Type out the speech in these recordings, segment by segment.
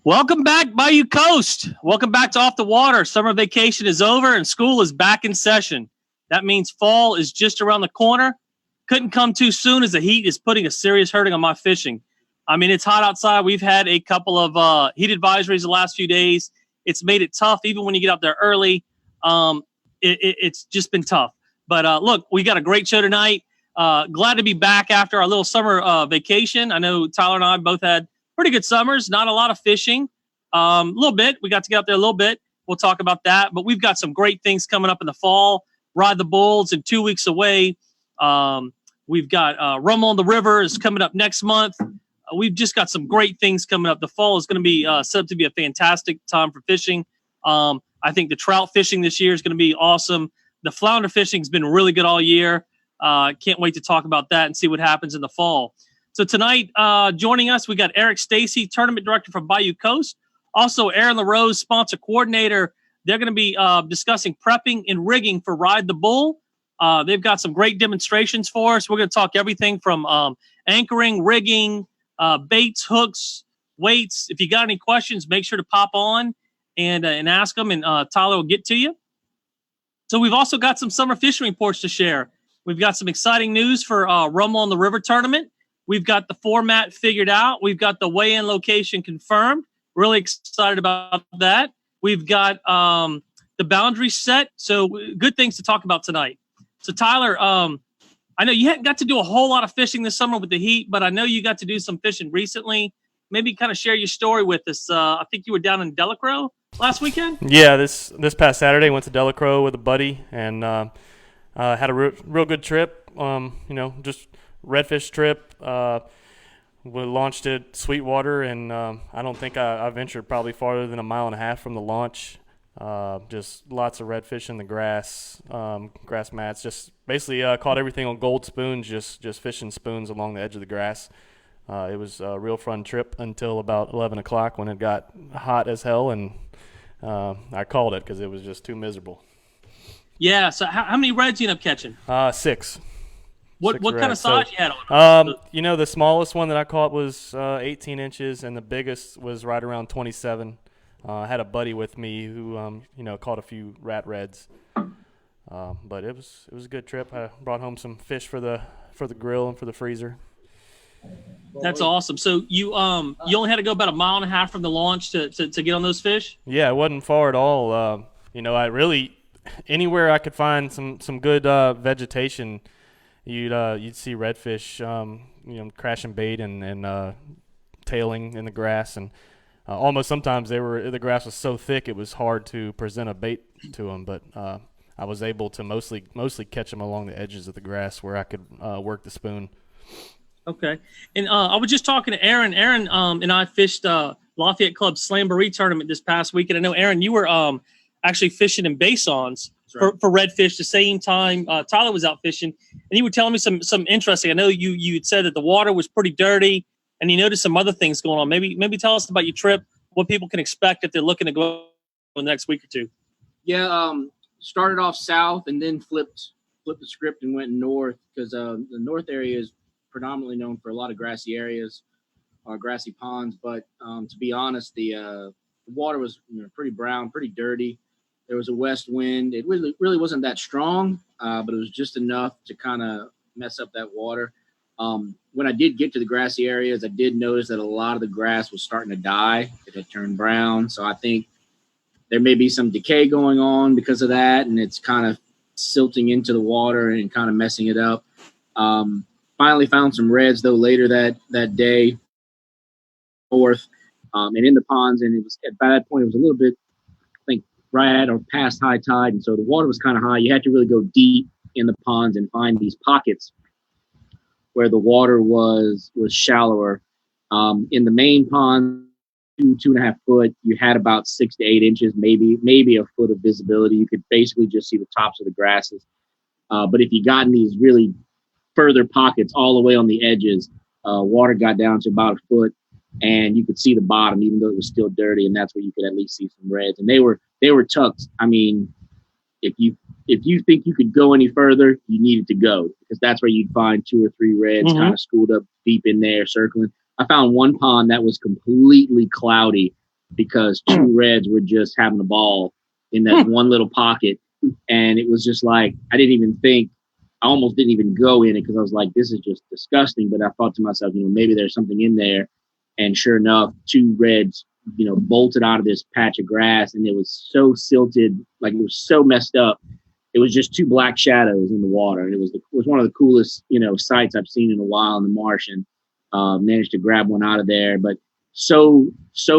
Welcome back, Bayou Coast. Welcome back to Off the Water. Summer vacation is over and school is back in session. That means fall is just around the corner. Couldn't come too soon as the heat is putting a serious hurting on my fishing. I mean, it's hot outside. We've had a couple of heat advisories the last few days. It's made it tough, even when you get out there early. It's just been tough. But look, we got a great show tonight. Glad to be back after our little summer vacation. I know Tyler and I both had pretty good summers, not a lot of fishing. A little bit. We got to get out there a little bit. We'll talk about that. But we've got some great things coming up in the fall. Ride the Bulls in 2 weeks away. We've got Rumble on the River is coming up next month. We've just got some great things coming up. The fall is going to be set up to be a fantastic time for fishing. I think the trout fishing this year is going to be awesome. The flounder fishing has been really good all year. Can't wait to talk about that and see what happens in the fall. So tonight, joining us, we got Eric Stacey, Tournament Director for Bayou Coast. Also, Aaron LaRose, Sponsor Coordinator. They're going to be discussing prepping and rigging for Ride the Bull. They've got some great demonstrations for us. We're going to talk everything from anchoring, rigging, baits, hooks, weights. If you got any questions, make sure to pop on and ask them, and Tyler will get to you. So we've also got some summer fishing reports to share. We've got some exciting news for Rumble on the River tournament. We've got the format figured out. We've got the weigh-in location confirmed. Really excited about that. We've got the boundaries set. So good things to talk about tonight. So Tyler, I know you hadn't got to do a whole lot of fishing this summer with the heat, but I know you got to do some fishing recently. Maybe kind of share your story with us. I think you were down in Delacroix last weekend. Yeah, this past Saturday went to Delacroix with a buddy and had a real good trip. Just redfish trip. We launched at Sweetwater, and I don't think I ventured probably farther than a mile and a half from the launch. Just lots of redfish in the grass mats. Just basically caught everything on gold spoons, just fishing spoons along the edge of the grass. It was a real fun trip until about 11 o'clock when it got hot as hell, and I called it because it was just too miserable. Yeah, so how many reds you end up catching? 6. What kind of size you had on? The smallest one that I caught was 18 inches, and the biggest was right around 27. I had a buddy with me who caught a few rat reds, but it was a good trip. I brought home some fish for the grill and for the freezer. That's awesome. So you only had to go about a mile and a half from the launch to get on those fish? Yeah, it wasn't far at all. I really anywhere I could find some good vegetation. You'd see redfish, crashing bait and tailing in the grass, and almost sometimes the grass was so thick it was hard to present a bait to them. But I was able to mostly catch them along the edges of the grass where I could work the spoon. Okay, and I was just talking to Aaron. Aaron and I fished Lafayette Club's Slamboree tournament this past week, and I know Aaron, you were actually fishing in basins. Right. For redfish the same time Tyler was out fishing, and you were telling me some interesting. I know you said that the water was pretty dirty, and you noticed some other things going on. Maybe tell us about your trip, what people can expect if they're looking to go in the next week or two. Yeah, started off south and then flipped the script and went north because the north area is predominantly known for a lot of grassy areas or grassy ponds. But to be honest, the water was pretty brown, pretty dirty. There was a west wind. It really wasn't that strong, but it was just enough to kind of mess up that water. When I did get to the grassy areas, I did notice that a lot of the grass was starting to die. It had turned brown. So I think there may be some decay going on because of that, and it's kind of silting into the water and kind of messing it up. Finally found some reds, though, later that day, north, and in the ponds. And it was by that point, it was a little bit, right at or past high tide, and so the water was kind of high. You had to really go deep in the ponds and find these pockets where the water was shallower. In the main pond, 2.5 foot, you had about 6 to 8 inches, maybe a foot of visibility. You could basically just see the tops of the grasses. But if you got in these really further pockets all the way on the edges, water got down to about a foot, and you could see the bottom, even though it was still dirty, and that's where you could at least see some reds. And they were tucked. I mean, if you think you could go any further, you needed to go, because that's where you'd find 2 or 3 reds kind of schooled up deep in there, circling. I found one pond that was completely cloudy, because two reds were just having a ball in that one little pocket. And it was just like, I almost didn't even go in it because I was like, this is just disgusting. But I thought to myself, maybe there's something in there. And sure enough, two reds, bolted out of this patch of grass, and it was so silted, like it was so messed up. It was just two black shadows in the water. And it was one of the coolest, sights I've seen in a while in the marsh, and managed to grab one out of there. But so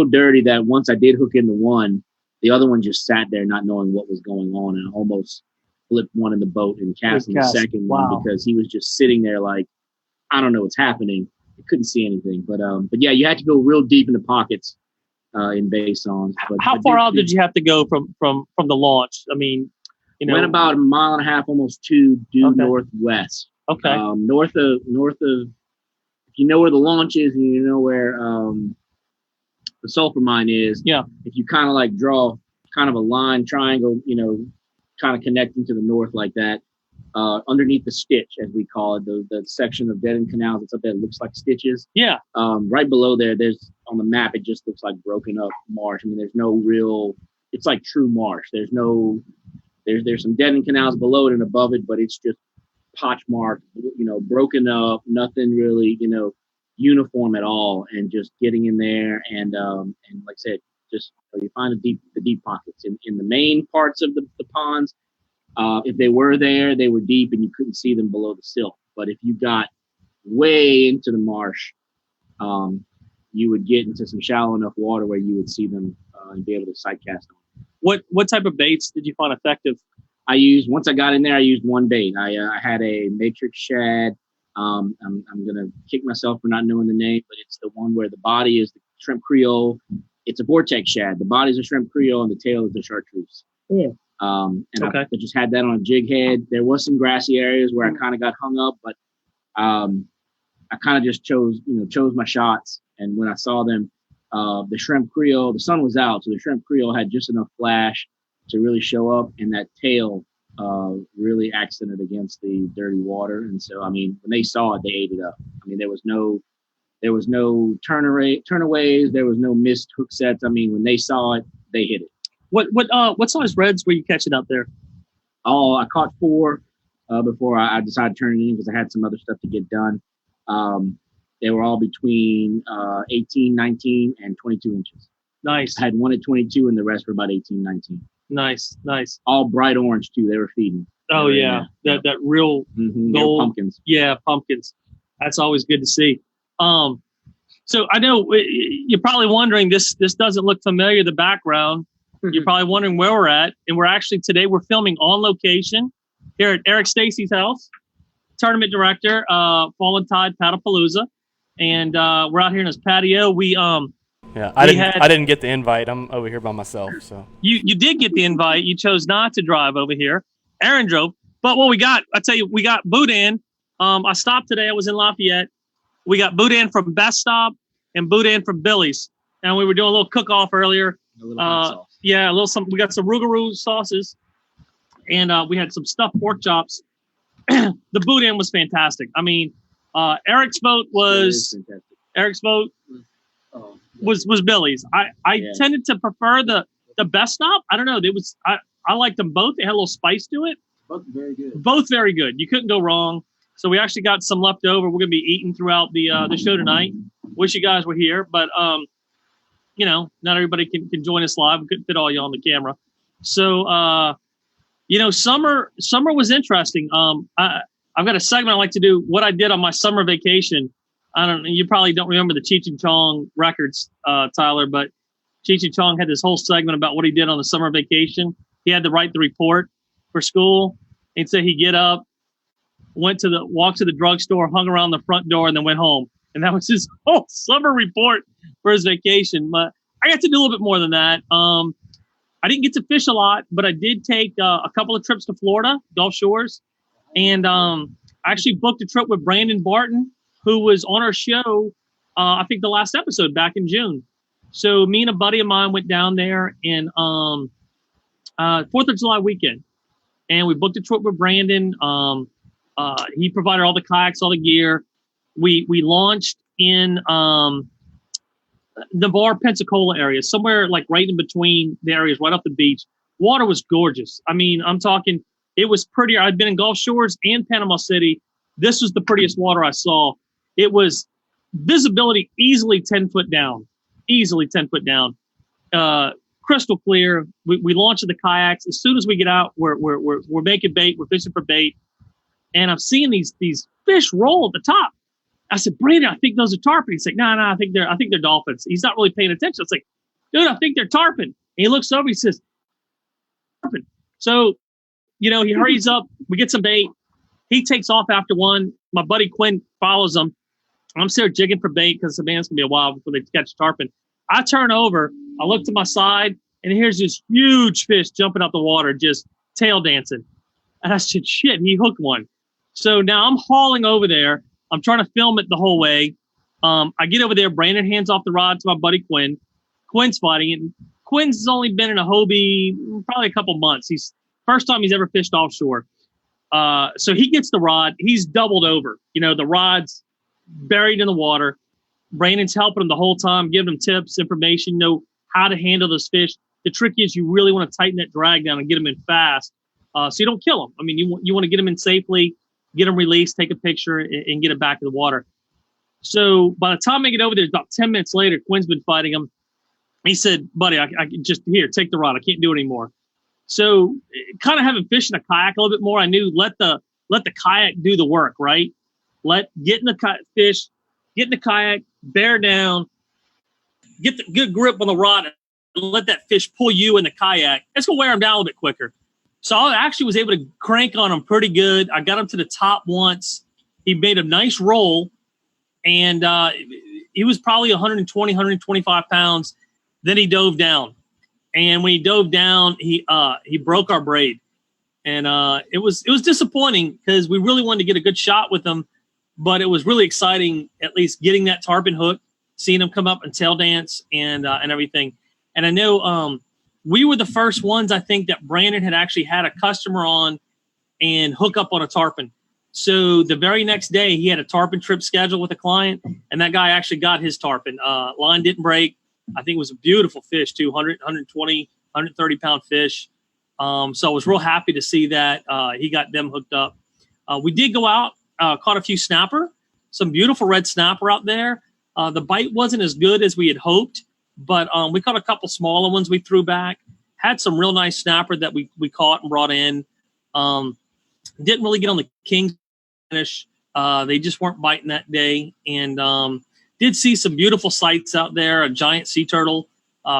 dirty that once I did hook into one, the other one just sat there not knowing what was going on, and almost flipped one in the boat and cast the second one because he was just sitting there like, I don't know what's happening. I couldn't see anything. But yeah, you had to go real deep in the pockets in base songs. But how far out did you have to go from the launch? I mean, went about a mile and a half, almost 2 due northwest. Okay. North of, if you know where the launch is and you know where the sulfur mine is. Yeah. If you kind of like draw kind of a line triangle, kind of connecting to the north like that, underneath the stitch, as we call it, the section of dead end canals that's up there that looks like stitches. Yeah. Right below there's on the map, it just looks like broken up marsh. I mean, there's no real, it's like true marsh. There's some dead end canals below it and above it, but it's just potch marked, broken up, nothing really, uniform at all. And just getting in there and like I said, just you find the deep pockets in the main parts of the ponds. If they were there, they were deep and you couldn't see them below the silt. But if you got way into the marsh, you would get into some shallow enough water where you would see them and be able to sight cast them. What type of baits did you find effective? Once I got in there, I used one bait. I had a matrix shad. I'm gonna kick myself for not knowing the name, but it's the one where the body is the shrimp creole. It's a vortex shad. The body's a shrimp creole and the tail is the chartreuse. Yeah. I just had that on a jig head. There was some grassy areas where I kind of got hung up, but I kind of just chose my shots. And when I saw them, the shrimp creole, the sun was out, so the shrimp creole had just enough flash to really show up, and that tail really accented against the dirty water. And so, I mean, when they saw it, they ate it up. I mean, there was no turnaways, there was no missed hook sets. I mean, when they saw it, they hit it. What size reds were you catching out there? Oh, I caught 4 before I decided to turn it in because I had some other stuff to get done. They were all between 18, 19, and 22 inches. Nice. I had one at 22 and the rest were about 18, 19. Nice. All bright orange too. They were feeding. Oh yeah, that real gold pumpkins. Yeah, pumpkins. That's always good to see. So I know you're probably wondering, this doesn't look familiar, the background. You're probably wondering where we're at. And we're filming on location here at Eric Stacey's house, tournament director, Fallen Tide Paddlepalooza. And we're out here in his patio. I didn't get the invite. I'm over here by myself. So you did get the invite. You chose not to drive over here. Aaron drove. But what we got, I tell you, we got boudin. I stopped today. I was in Lafayette. We got boudin from Best Stop and boudin from Billy's. And we were doing a little cook-off earlier. A little hot sauce. Yeah, we got some rougarou sauces. And we had some stuffed pork chops. The boudin was fantastic. I mean, Eric's vote was Billy's. I tended to prefer the Best Stop. I don't know. I liked them both. They had a little spice to it. Both very good. You couldn't go wrong. So we actually got some left over. We're gonna be eating throughout the show tonight. Wish you guys were here, but not everybody can join us live. We couldn't fit all you on the camera. So summer was interesting. I've got a segment I like to do, what I did on my summer vacation. You probably don't remember the Cheech and Chong records, Tyler, but Cheech and Chong had this whole segment about what he did on the summer vacation. He had to write the report for school. And so he'd get up, walked to the drugstore, hung around the front door, and then went home. And that was his whole summer report for his vacation. But I got to do a little bit more than that. I didn't get to fish a lot, but I did take a couple of trips to Florida, Gulf Shores. And I actually booked a trip with Brandon Barton, who was on our show, I think the last episode back in June. So me and a buddy of mine went down there in 4th of July weekend. And we booked a trip with Brandon. He provided all the kayaks, all the gear. We launched in Navarre, Pensacola area, somewhere like right in between the areas, right off the beach. Water was gorgeous. I mean, I'm talking, it was prettier. I'd been in Gulf Shores and Panama City. This was the prettiest water I saw. It was visibility easily 10 foot down, crystal clear. We launched the kayaks. As soon as we get out, we're making bait. We're fishing for bait. And I'm seeing these fish roll at the top. I said, Brandon, I think those are tarpon. He's like, no, I think they're dolphins. He's not really paying attention. It's like, dude, I think they're tarpon. And he looks over, he says, tarpon. So, he hurries up. We get some bait. He takes off after one. My buddy Quinn follows him. I'm still jigging for bait because the man's going to be a while before they catch tarpon. I turn over. I look to my side, and here's this huge fish jumping out the water, just tail dancing. And I said, shit, he hooked one. So now I'm hauling over there. I'm trying to film it the whole way. I get over there. Brandon hands off the rod to my buddy Quinn. Quinn's fighting it. Quinn's only been in a Hobie probably a couple months. He's first time he's ever fished offshore. So he gets the rod. He's doubled over. The rod's buried in the water. Brandon's helping him the whole time, giving him tips, information, how to handle those fish. The trick is you really want to tighten that drag down and get them in fast, so you don't kill them. I mean, you want to get them in safely, get them released, take a picture, and get it back in the water. So by the time I get over there, about 10 minutes later, Quinn's been fighting him. He said, buddy, I just, here, take the rod. I can't do it anymore. So kind of having fish in a kayak a little bit more, I knew let the kayak do the work, right? Get in the fish, get in the kayak, bear down, get the good grip on the rod, and let that fish pull you in the kayak. That's going to wear him down a little bit quicker. So I actually was able to crank on him pretty good. I got him to the top once. He made a nice roll, and he was probably 120, 125 pounds. Then he dove down. And when he dove down, he broke our braid. And it was disappointing because we really wanted to get a good shot with him. But it was really exciting, at least getting that tarpon hook, seeing him come up and tail dance and everything. And I know we were the first ones, I think, that Brandon had actually had a customer on and hook up on a tarpon. So the very next day, he had a tarpon trip scheduled with a client, and that guy actually got his tarpon. Line didn't break. I think it was a beautiful fish, too, 120, 130-pound fish. So I was real happy to see that he got them hooked up. We did go out, caught a few snapper, some beautiful red snapper out there. The bite wasn't as good as we had hoped, but we caught a couple smaller ones we threw back. Had some real nice snapper that we caught and brought in. Didn't really get on the king finish. They just weren't biting that day. And did see some beautiful sights out there, a giant sea turtle.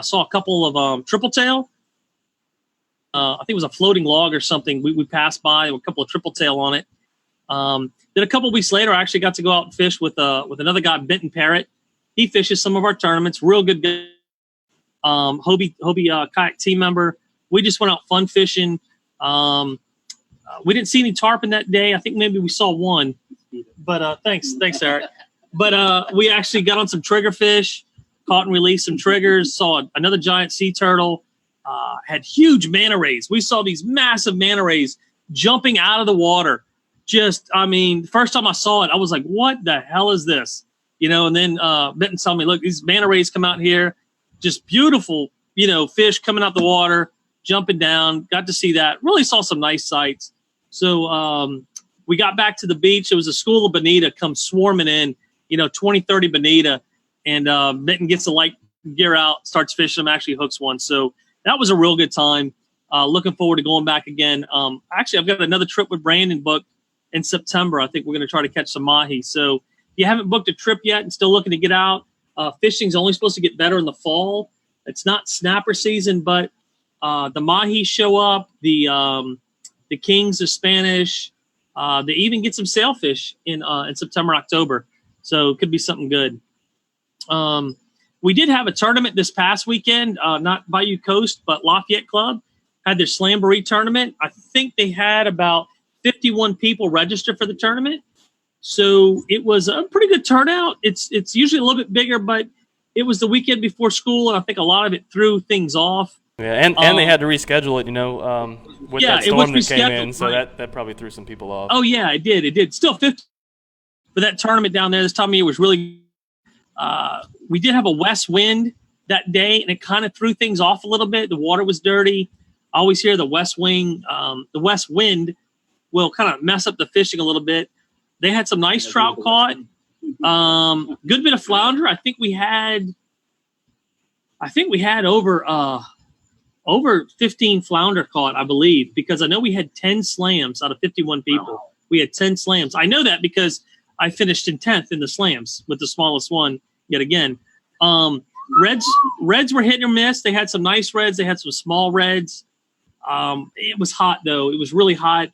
Saw a couple of triple tail. I think it was a floating log or something. We passed by, a couple of triple tail on it. Then a couple of weeks later, I actually got to go out and fish with another guy, Benton Parrott. He fishes some of our tournaments, real good guy. Hobie kayak team member. We just went out fun fishing. We didn't see any tarpon that day. I think maybe we saw one. But thanks, Eric. But we actually got on some trigger fish, caught and released some triggers. Saw another giant sea turtle. Had huge manta rays. We saw these massive manta rays jumping out of the water. Just, I mean, first time I saw it, I was like, what the hell is this? And then Benton told me, look, these manta rays come out here. Just beautiful, fish coming out the water, jumping down. Got to see that. Really saw some nice sights. So we got back to the beach. It was a school of bonita come swarming in, 20, 30 bonita. And Benton gets the light gear out, starts fishing them, actually hooks one. So that was a real good time. Looking forward to going back again. Actually, I've got another trip with Brandon booked in September. I think we're going to try to catch some mahi. So if you haven't booked a trip yet and still looking to get out, fishing's only supposed to get better in the fall. It's not snapper season, but the mahi show up. The kings are Spanish. They even get some sailfish in September, October. So it could be something good. We did have a tournament this past weekend, not Bayou Coast, but Lafayette Club had their Slamboree tournament. I think they had about 51 people register for the tournament. So it was a pretty good turnout. It's usually a little bit bigger, but it was the weekend before school, and I think a lot of it threw things off. Yeah, and they had to reschedule it, with that storm that came in, so right. that probably threw some people off. Oh, yeah, it did. It did. Still 50 for that tournament down there this time of year was really We did have a west wind that day, and it kind of threw things off a little bit. The water was dirty. I always hear the west wind will kind of mess up the fishing a little bit. They had some nice trout caught. Good bit of flounder. I think we had over 15 flounder caught, I believe, because I know we had 10 slams out of 51 people. Wow. We had 10 slams. I know that because I finished in 10th in the slams with the smallest one yet again. Reds were hit or miss. They had some nice reds. They had some small reds. It was hot, though. It was really hot.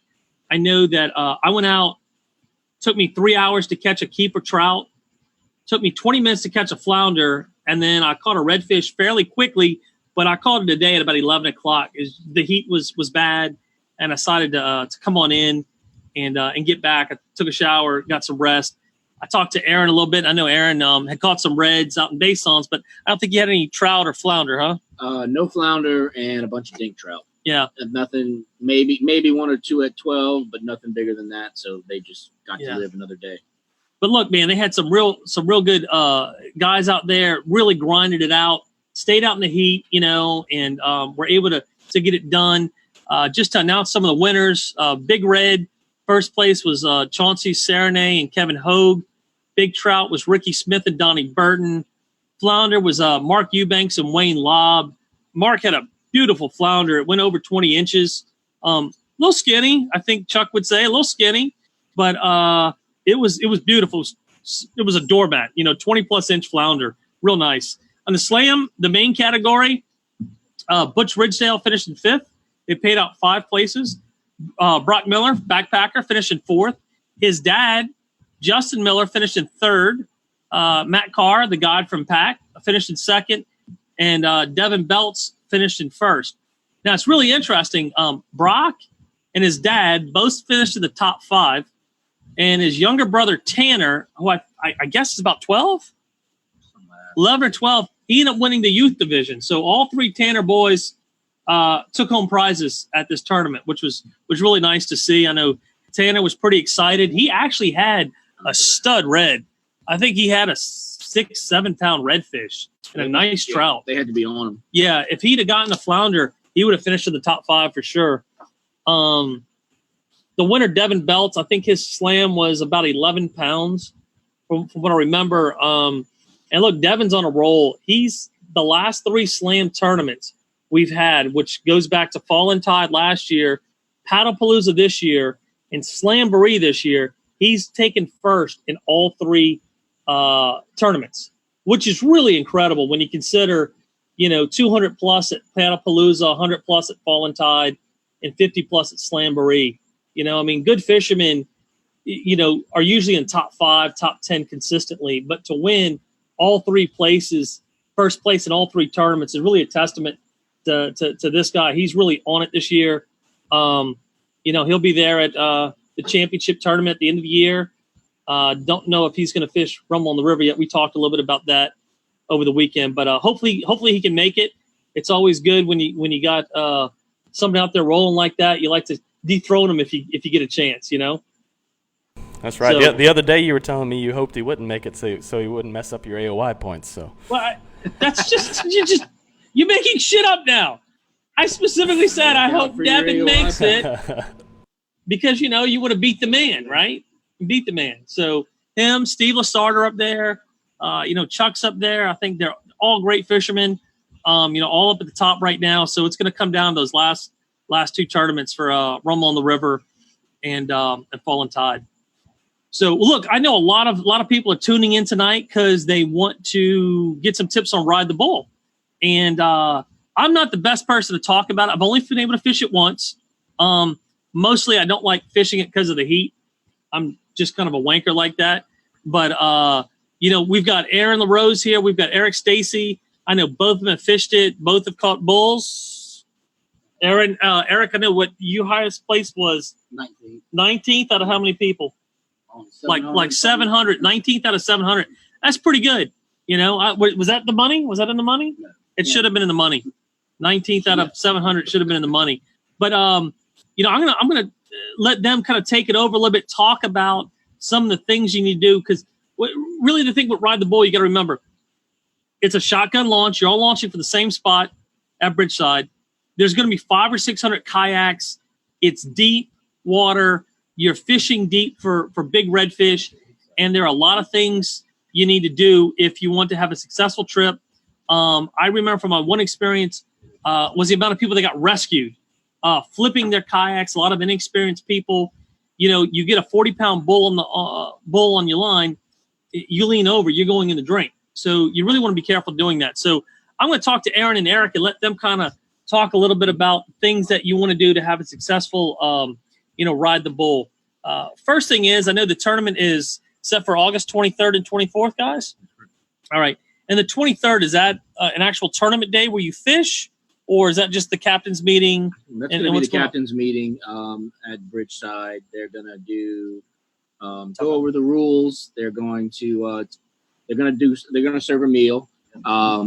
I know that I went out. Took me 3 hours to catch a keeper trout. Took me 20 minutes to catch a flounder. And then I caught a redfish fairly quickly, but I caught it a day at about 11 o'clock. The heat was bad, and I decided to come on in and get back. I took a shower, got some rest. I talked to Aaron a little bit. I know Aaron had caught some reds out in Basons, but I don't think you had any trout or flounder, huh? No flounder and a bunch of dink trout. Yeah. And nothing, maybe one or two at 12, but nothing bigger than that. So they just got to live another day. But look, man, they had some real good guys out there, really grinded it out, stayed out in the heat, and were able to get it done. Just to announce some of the winners, Big Red, first place was Chauncey Serenay and Kevin Hogue. Big Trout was Ricky Smith and Donnie Burton. Flounder was Mark Eubanks and Wayne Lobb. Mark had a beautiful flounder. It went over 20 inches. A little skinny, I think Chuck would say, a little skinny, but it was beautiful. It was a doormat, 20-plus inch flounder. Real nice. On the slam, the main category, Butch Ridgedale finished in 5th. They paid out 5 places. Brock Miller, backpacker, finished in 4th. His dad, Justin Miller, finished in 3rd. Matt Carr, the guy from Pack, finished in 2nd. And Devin Belts finished in 1st. Now, it's really interesting. Brock and his dad both finished in the top 5. And his younger brother, Tanner, who I guess is about 12, 11 or 12, he ended up winning the youth division. So all 3 Tanner boys took home prizes at this tournament, which was really nice to see. I know Tanner was pretty excited. He actually had a stud red. I think he had a 6-7 pound redfish and a nice trout. They had to be on him. Yeah, if he'd have gotten a flounder, he would have finished in the top 5 for sure. The winner, Devin Belts, I think his slam was about 11 pounds from what I remember. And look, Devin's on a roll. He's the last 3 slam tournaments we've had, which goes back to Fall and Tide last year, Paddlepalooza this year, and Slamboree this year. He's taken first in all 3 tournaments, which is really incredible when you consider, 200 plus at Paddlepalooza, 100 plus at Fall and Tide, and 50 plus at Slamboree. Good fishermen, are usually in top 5, top 10 consistently, but to win all 3 places, first place in all 3 tournaments is really a testament to this guy. He's really on it this year. He'll be there at the championship tournament at the end of the year. Don't know if he's going to fish Rumble on the River yet. We talked a little bit about that over the weekend, but hopefully he can make it. It's always good when you got somebody out there rolling like that. You like to dethrone him if you get a chance, That's right. So, the other day you were telling me you hoped he wouldn't make it so he wouldn't mess up your AOY points. So that's just you're making shit up now. I specifically said I hope Devin makes it because you would have beat the man, right? You beat the man. So him, Steve Lasarter up there, Chuck's up there. I think they're all great fishermen. All up at the top right now. So it's going to come down to those last 2 tournaments for Rumble on the River and Fall and Tide. So look, I know a lot of people are tuning in tonight because they want to get some tips on Ride the Bull, and I'm not the best person to talk about it. I've only been able to fish it once. Mostly, I don't like fishing it because of the heat. I'm just kind of a wanker like that. But we've got Aaron LaRose here. We've got Eric Stacey. I know both of them have fished it. Both have caught bulls. Eric, I know what your highest place was. 19th out of how many people? Like 700. 19th out of 700. That's pretty good. Was that the money? Was that in the money? No. It should have been in the money. 19th out of 700 should have been in the money. But I'm gonna let them kind of take it over a little bit. Talk about some of the things you need to do because really the thing with Ride the Bull, you got to remember, it's a shotgun launch. You're all launching from the same spot at Bridgeside. There's going to be 500 or 600 kayaks. It's deep water. You're fishing deep for big redfish. And there are a lot of things you need to do if you want to have a successful trip. I remember from my one experience was the amount of people that got rescued, flipping their kayaks, a lot of inexperienced people. You know, you get a 40-pound bull on the bull on your line, you lean over, you're going in the drink. So you really want to be careful doing that. So I'm going to talk to Aaron and Eric and let them kind of talk a little bit about things that you want to do to have a successful, Ride the Bull. First thing is, I know the tournament is set for August 23rd and 24th, guys. All right. And the 23rd, is that an actual tournament day where you fish, or is that just the captain's meeting? That's going to be the captain's meeting at Bridgeside. They're going to do go over the rules. They're going to serve a meal.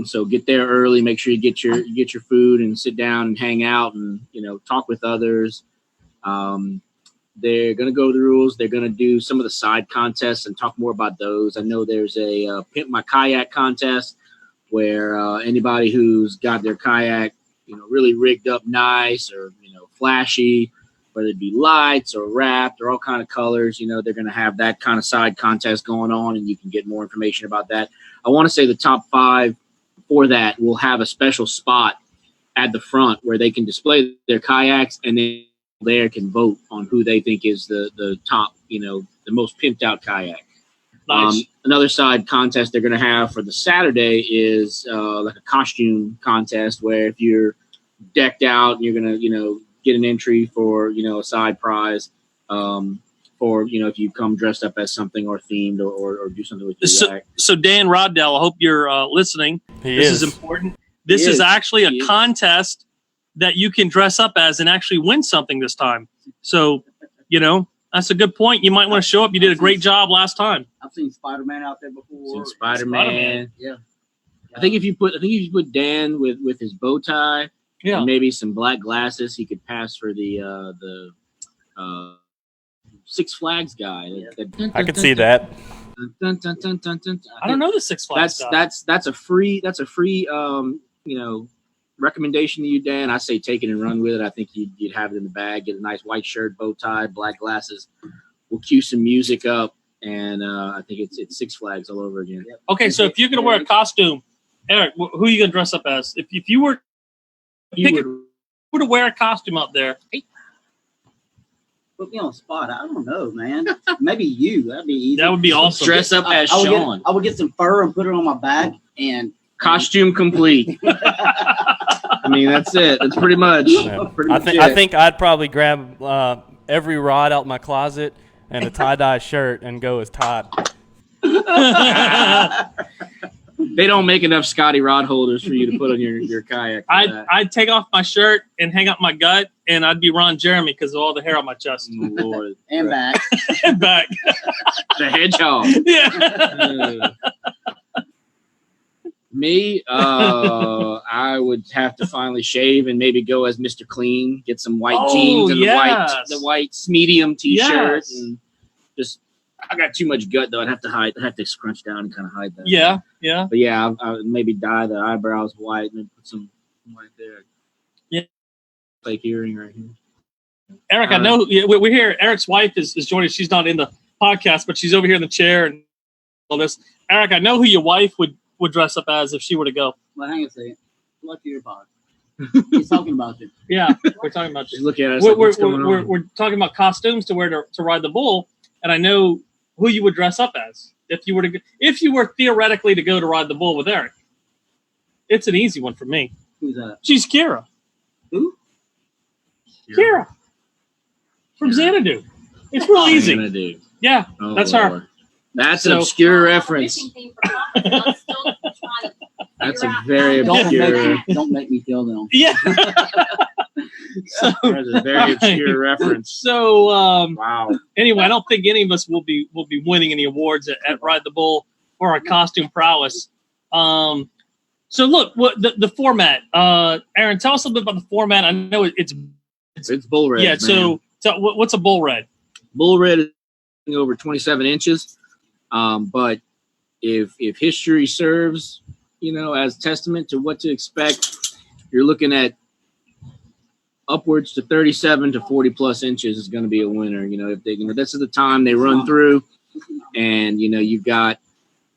So get there early. Make sure you get your food and sit down and hang out and talk with others. They're going to go over the rules. They're going to do some of the side contests and talk more about those. I know there's a Pimp My Kayak contest where anybody who's got their kayak, really rigged up nice or, flashy, whether it be lights or wrapped or all kind of colors, they're going to have that kind of side contest going on, and you can get more information about that. I want to say the top 5 for that will have a special spot at the front where they can display their kayaks, and then there can vote on who they think is the top, the most pimped out kayak. Nice. Another side contest they're going to have for the Saturday is like a costume contest where if you're decked out, you're going to, get an entry for, a side prize for, if you come dressed up as something or themed or do something with your kayak. So Dan Roddell, I hope you're listening. This is important. This is actually a contest that you can dress up as and actually win something this time. So, that's a good point. You might want to show up. You did a great job last time. I've seen Spider-Man out there before. Spider-Man. Yeah. I think if you put Dan with his bow tie, yeah, and maybe some black glasses, he could pass for the Six Flags guy. I could see that. I don't know the Six Flags guy. That's a free recommendation to you, Dan. I say take it and run with it. I think you'd have it in the bag. Get a nice white shirt, bow tie, black glasses. We'll cue some music up, and I think it's Six Flags all over again. Okay, so if you're going to wear a costume, Eric, who are you going to dress up as? If you were to wear a costume out there. Put me on the spot. I don't know, man. Maybe you. That'd be easy. That would be awesome. Dress up as Sean. I would get some fur and put it on my back and costume complete. I mean, that's it. That's pretty much. Yeah. I think I'd probably grab every rod out my closet and a tie-dye shirt and go as Todd. They don't make enough Scotty rod holders for you to put on your kayak. I'd take off my shirt and hang up my gut, and I'd be Ron Jeremy because of all the hair on my chest. Oh, Lord. And back. And back. The hedgehog. Yeah. Me, I would have to finally shave and maybe go as Mr. Clean, get some white jeans and the white medium T-shirt, and just. I got too much gut though. I'd have to scrunch down and kind of hide that. Yeah. But yeah, I would maybe dye the eyebrows white and then put some white there. Yeah. Fake earring right here. Eric, I know we're here. Eric's wife is joining. She's not in the podcast, but she's over here in the chair and all this. Eric, I know who your wife would dress up as if she were to go. Well, hang on a second. Look to your pod. He's talking about you. Yeah, we're talking about you. Just look at us. We're talking about costumes to wear to ride the bull, and I know who you would dress up as if you were theoretically to go to ride the bull with Eric. It's an easy one for me. Who's that? She's Kira. Who? Kira. From Xanadu. It's real easy. Xanadu. Yeah, that's Lord. her. That's an obscure reference. That's a very obscure. Don't make me feel them. Yeah. That's a very obscure reference. So, wow. Anyway, I don't think any of us will be winning any awards at Ride the Bull for our costume prowess. So look, what the format. Aaron, tell us a little bit about the format. I know it's bull red. Yeah. Man. So what's a bull red? Bull red is over 27 inches. But if history serves, as testament to what to expect, you're looking at upwards to 37 to 40 plus inches is going to be a winner. If they, this is the time they run through, and you've got,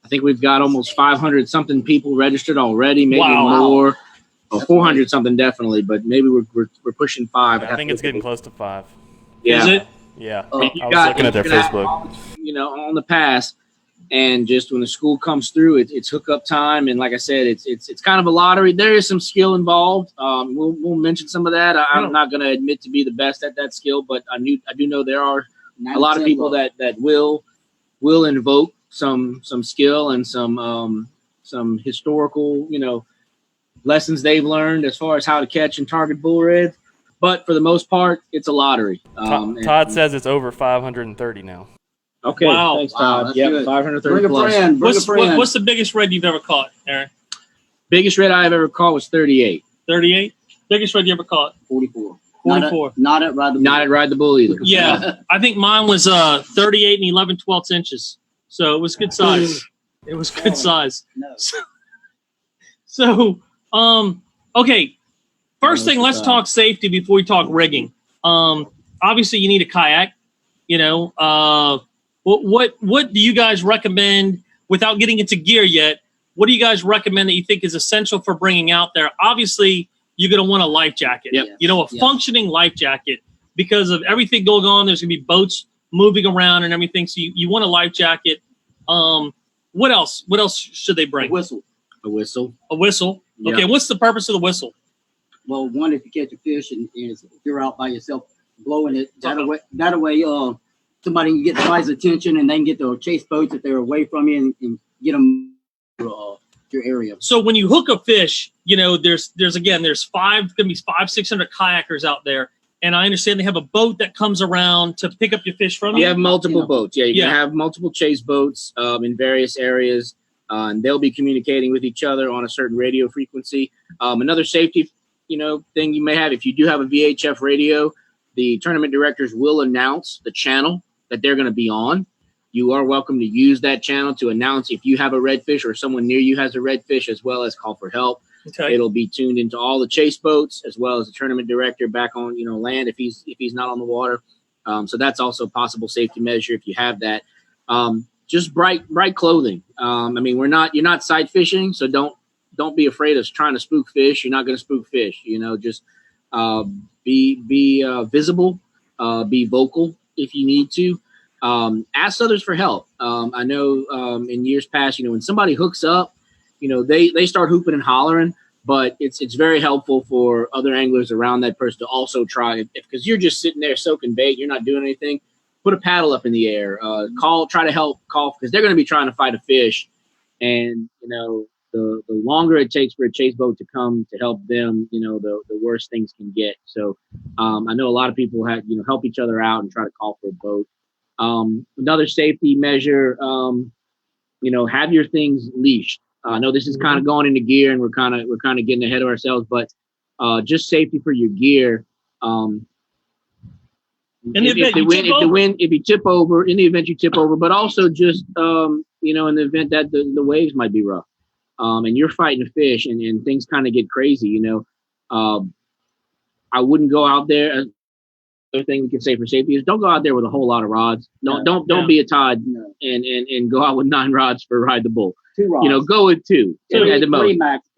I think we've got almost 500 something people registered already, maybe more, or 400 something definitely, but maybe we're pushing 5. I think it's getting close to 5. Yeah. Is it? Yeah, I I was looking at their Facebook. On the pass, and just when the school comes through, it's hookup time, and like I said, it's kind of a lottery. There is some skill involved. We'll mention some of that. I'm not going to admit to be the best at that skill, but I do know there are a lot of people that will invoke some skill and some historical lessons they've learned as far as how to catch and target bull reds. But for the most part, it's a lottery. Todd says it's over 530 now. Okay. Wow. Thanks, Todd. Yeah, 530 plus. What's the biggest red you've ever caught, Aaron? Biggest red I've ever caught was 38. 38? Biggest red you ever caught? 44. 44. Not at Ride the Bull. Not at Ride the Bull either. Yeah. I think mine was 38 and 11/12 inches. So it was good size. It was good size. No. So, okay. First thing, let's talk safety before we talk rigging. Obviously, you need a kayak. What do you guys recommend, without getting into gear yet? What do you guys recommend that you think is essential for bringing out there? Obviously, you're going to want a life jacket. Yep. Functioning life jacket, because of everything going on. There's going to be boats moving around and everything. So you want a life jacket. What else? What else should they bring? A whistle. A whistle. A whistle. Yep. Okay. What's the purpose of the whistle? Well, one, if you catch a fish and if you're out by yourself blowing it, that way, somebody can get somebody's attention and they can get the chase boats if they're away from you and get them to your area. So when you hook a fish, there's going to be 500-600 kayakers out there. And I understand they have a boat that comes around to pick up your fish from you. You have multiple boats. Yeah, you Yeah. can have multiple chase boats in various areas, and they'll be communicating with each other on a certain radio frequency. Another safety, thing you may have, if you do have a VHF radio, the tournament directors will announce the channel that they're going to be on. You are welcome to use that channel to announce if you have a redfish or someone near you has a redfish, as well as call for help. Okay. It'll be tuned into all the chase boats, as well as the tournament director back on land if he's not on the water. So that's also a possible safety measure if you have that. Just bright clothing. You're not sight fishing, so don't be afraid of trying to spook fish. You're not going to spook fish. Just be visible, be vocal if you need to. Ask others for help. I know in years past, when somebody hooks up, they start hooping and hollering, but it's very helpful for other anglers around that person to also try, because you're just sitting there soaking bait, you're not doing anything. Put a paddle up in the air, try to help call, because they're going to be trying to fight a fish, and the longer it takes for a chase boat to come to help them, the worse things can get. So I know a lot of people have help each other out and try to call for a boat. Another safety measure, have your things leashed. I know this is kind of going into gear, and we're kind of getting ahead of ourselves, but just safety for your gear. If you tip over, in the event you tip over, but also just in the event that the waves might be rough, and you're fighting a fish and things kind of get crazy. I wouldn't go out there. Other thing we can say for safety is don't go out there with a whole lot of rods. Don't be a Todd and go out with 9 rods for Ride the Bull. 2 rods. Go with 2 at the most. 3 max.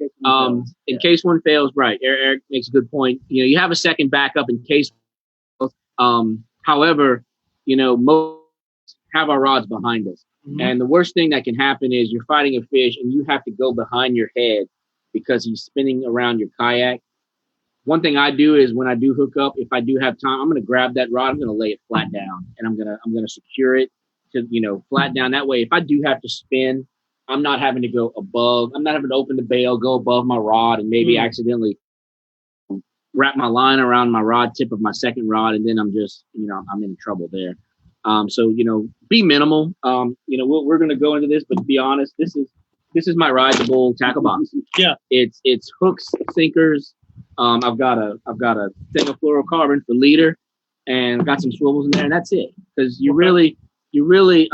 In case one fails, right? Eric makes a good point. You have a second backup in case. However, most have our rods behind us, and the worst thing that can happen is you're fighting a fish and you have to go behind your head because he's spinning around your kayak. One thing I do is when I do hook up, if I do have time, I'm going to grab that rod, I'm going to lay it flat down, and I'm going to secure it to, flat down. That way, if I do have to spin, I'm not having to go above, I'm not having to open the bail, go above my rod, and maybe accidentally wrap my line around my rod tip of my second rod. And then I'm just, I'm in trouble there. So, be minimal. We're going to go into this, but to be honest, this is my Ride the Bull tackle box. Yeah. It's hooks, sinkers. I've got a thing of fluorocarbon for leader, and I've got some swivels in there, and that's it. Because you really, there's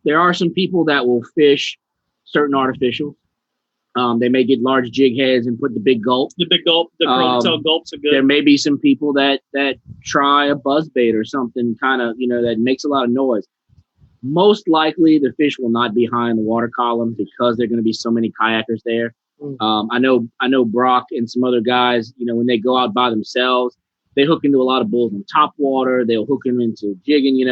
there are some people that will fish certain artificials. They may get large jig heads and put the big gulp. The big gulp, the Crotel gulps are good. There may be some people that try a buzzbait or something kind of, that makes a lot of noise. Most likely the fish will not be high in the water column because there are going to be so many kayakers there. I know Brock and some other guys, when they go out by themselves, they hook into a lot of bulls in top water. They'll hook them into jigging,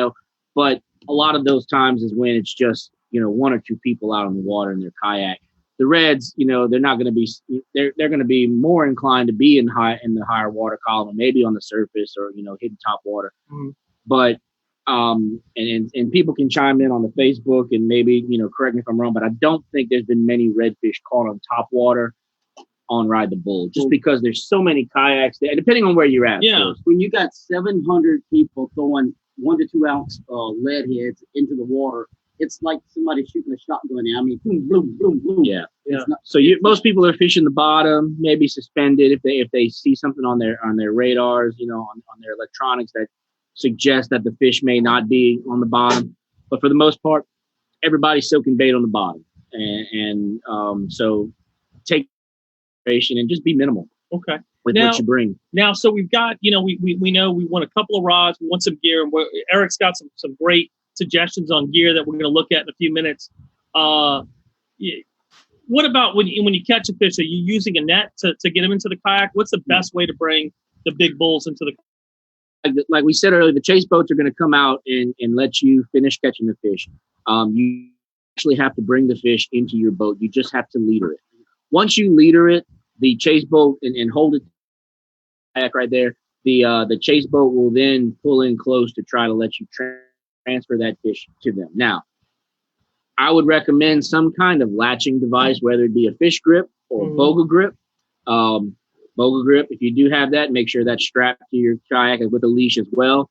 but a lot of those times is when it's just, one or two people out on the water in their kayak. The reds, they're not going to be, they're going to be more inclined to be in the higher water column, maybe on the surface or, hitting top water. But, and people can chime in on the Facebook and maybe, correct me if I'm wrong, but I don't think there's been many redfish caught on top water on Ride the Bull, just because there's so many kayaks there, depending on where you're at. Yeah. When you got 700 people throwing 1 to 2 ounce lead heads into the water, it's like somebody shooting a shotgun. I mean, boom, boom, boom, boom. Yeah. So most people are fishing the bottom, maybe suspended if they see something on their radars, on their electronics that suggest that the fish may not be on the bottom. But for the most part, everybody's soaking bait on the bottom, and so take and just be minimal. Okay. With what you bring. Now, so we've got, we know we want a couple of rods, we want some gear, and Eric's got some great suggestions on gear that we're going to look at in a few minutes. What about when you catch a fish? Are you using a net to get them into the kayak? What's the best way to bring the big bulls into the kayak? Like we said earlier, the chase boats are going to come out and let you finish catching the fish. You actually have to bring the fish into your boat. You just have to leader it. Once you leader it, the chase boat and hold it kayak right there, the chase boat will then pull in close to try to let you transfer that fish to them. Now, I would recommend some kind of latching device, whether it be a fish grip or a boga grip. Boga grip, if you do have that, make sure that's strapped to your kayak with a leash as well.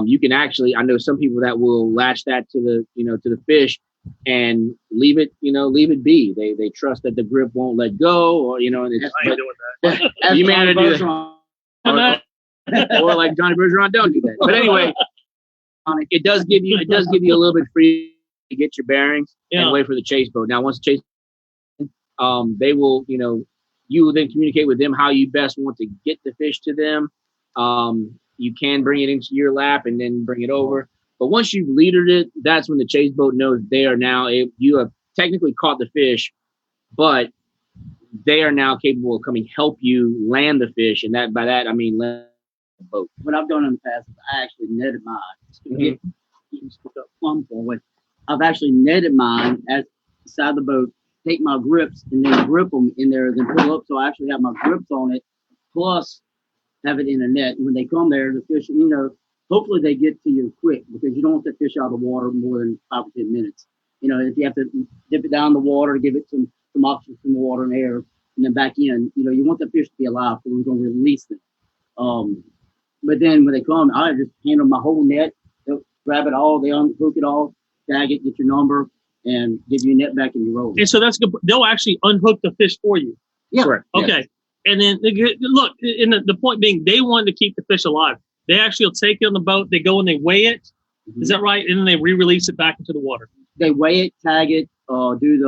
You can actually, I know some people that will latch that to the fish and leave it be. They trust that the grip won't let go, or and it's, I ain't doing that. you may have to do that. Or like Johnny Bergeron, don't do that. But anyway, it does give you a little bit free to get your bearings and wait for the chase boat. Now, once the chase, they will, you will then communicate with them how you best want to get the fish to them. You can bring it into your lap and then bring it over. But once you've leadered it, that's when the chase boat knows they are now, you have technically caught the fish, but they are now capable of coming help you land the fish. And by that, I mean land the boat. What I've done in the past is I actually netted mine. I've actually netted mine at the side of the boat, take my grips and then grip them in there, then pull up. So I actually have my grips on it, plus have it in a net. And when they come there, the fish, hopefully they get to you quick, because you don't want the fish out of the water more than 5 or 10 minutes. If you have to dip it down in the water to give it some oxygen, some water and air, and then back in, you want the fish to be alive, so we're going to release them. But then when they come, I just handle my whole net, they'll grab it all, they unhook it all, tag it, get your number, and give you a net back and you roll. And so that's good. They'll actually unhook the fish for you. Yeah. Correct. Okay. Yes. And then look, and the point being, they wanted to keep the fish alive. They actually will take it on the boat. They go and they weigh it. Is that right? And then they re-release it back into the water. They weigh it, tag it, do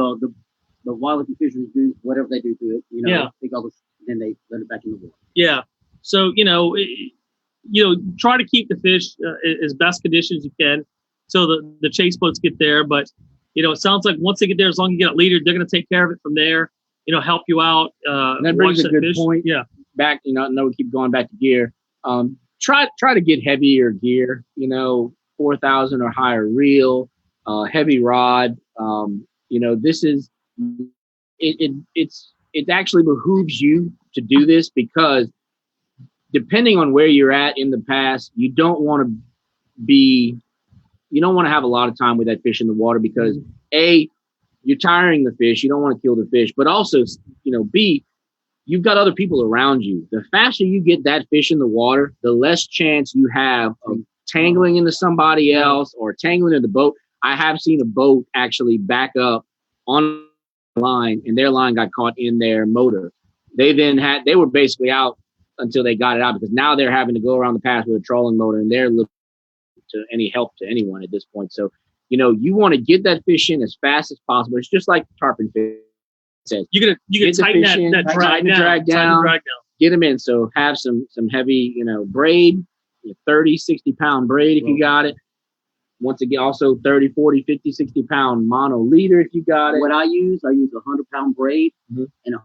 the wildlife and fisheries do whatever they do to it. Take all this, then they let it back in the water. Yeah. So try to keep the fish as best conditions you can, so the chase boats get there. But it sounds like once they get there, as long as you get a leader, they're going to take care of it from there. Help you out. And that brings a good fish. point. Yeah. Back, I know we keep going back to gear. Try to get heavier gear. 4,000 or higher reel, heavy rod. This is it actually behooves you to do this, because depending on where you're at in the past, you don't want to have a lot of time with that fish in the water, because you're tiring the fish. You don't want to kill the fish, but also, B, you've got other people around you. The faster you get that fish in the water, the less chance you have of tangling into somebody else or tangling into the boat. I have seen a boat actually back up on the line, and their line got caught in their motor. They were basically out until they got it out, because now they're having to go around the pass with a trolling motor, and they're looking to any help to anyone at this point. So, you want to get that fish in as fast as possible. It's just like tarpon fish says. You can tighten that drag down. Get them in. So have some heavy, braid, 30, 60 pound braid if you got it. Once again, also 30, 40, 50, 60 pound mono leader if you got it. What I use 100-pound braid and a